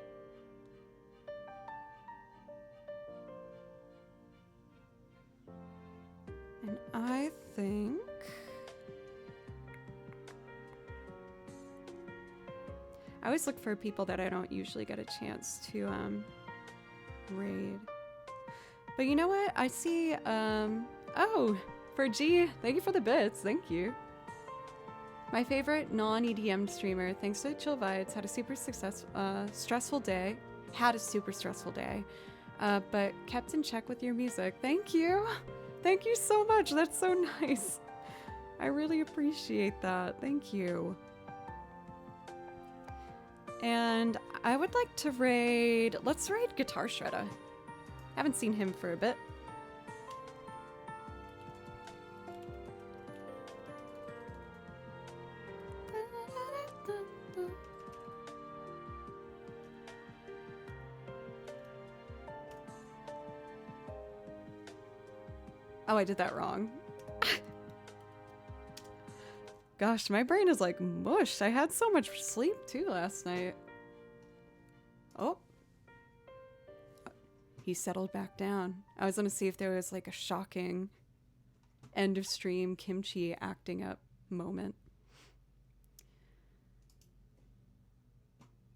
And I think I always look for people that I don't usually get a chance to raid. But you know what? I see oh, for G, thank you for the bits. Thank you. My favorite non-EDM streamer, thanks to Chill Vibes, had a super stressful day. Had a super stressful day, but kept in check with your music. Thank you. Thank you so much. That's so nice. I really appreciate that. Thank you. And I would like to raid... Let's raid Guitar Shredder. Haven't seen him for a bit. Oh, I did that wrong. Gosh, my brain is like mush. I had so much sleep too last night. Oh. He settled back down. I was gonna see if there was like a shocking end of stream Kimchi acting up moment.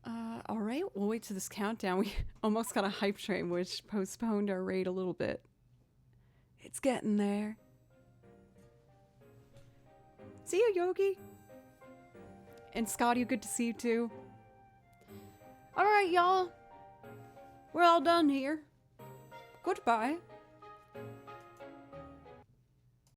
All right, we'll wait to this countdown. We almost got a hype train, which postponed our raid a little bit. It's getting there. See you, Yogi. And Scotty, good to see you too. All right, y'all. We're all done here. Goodbye.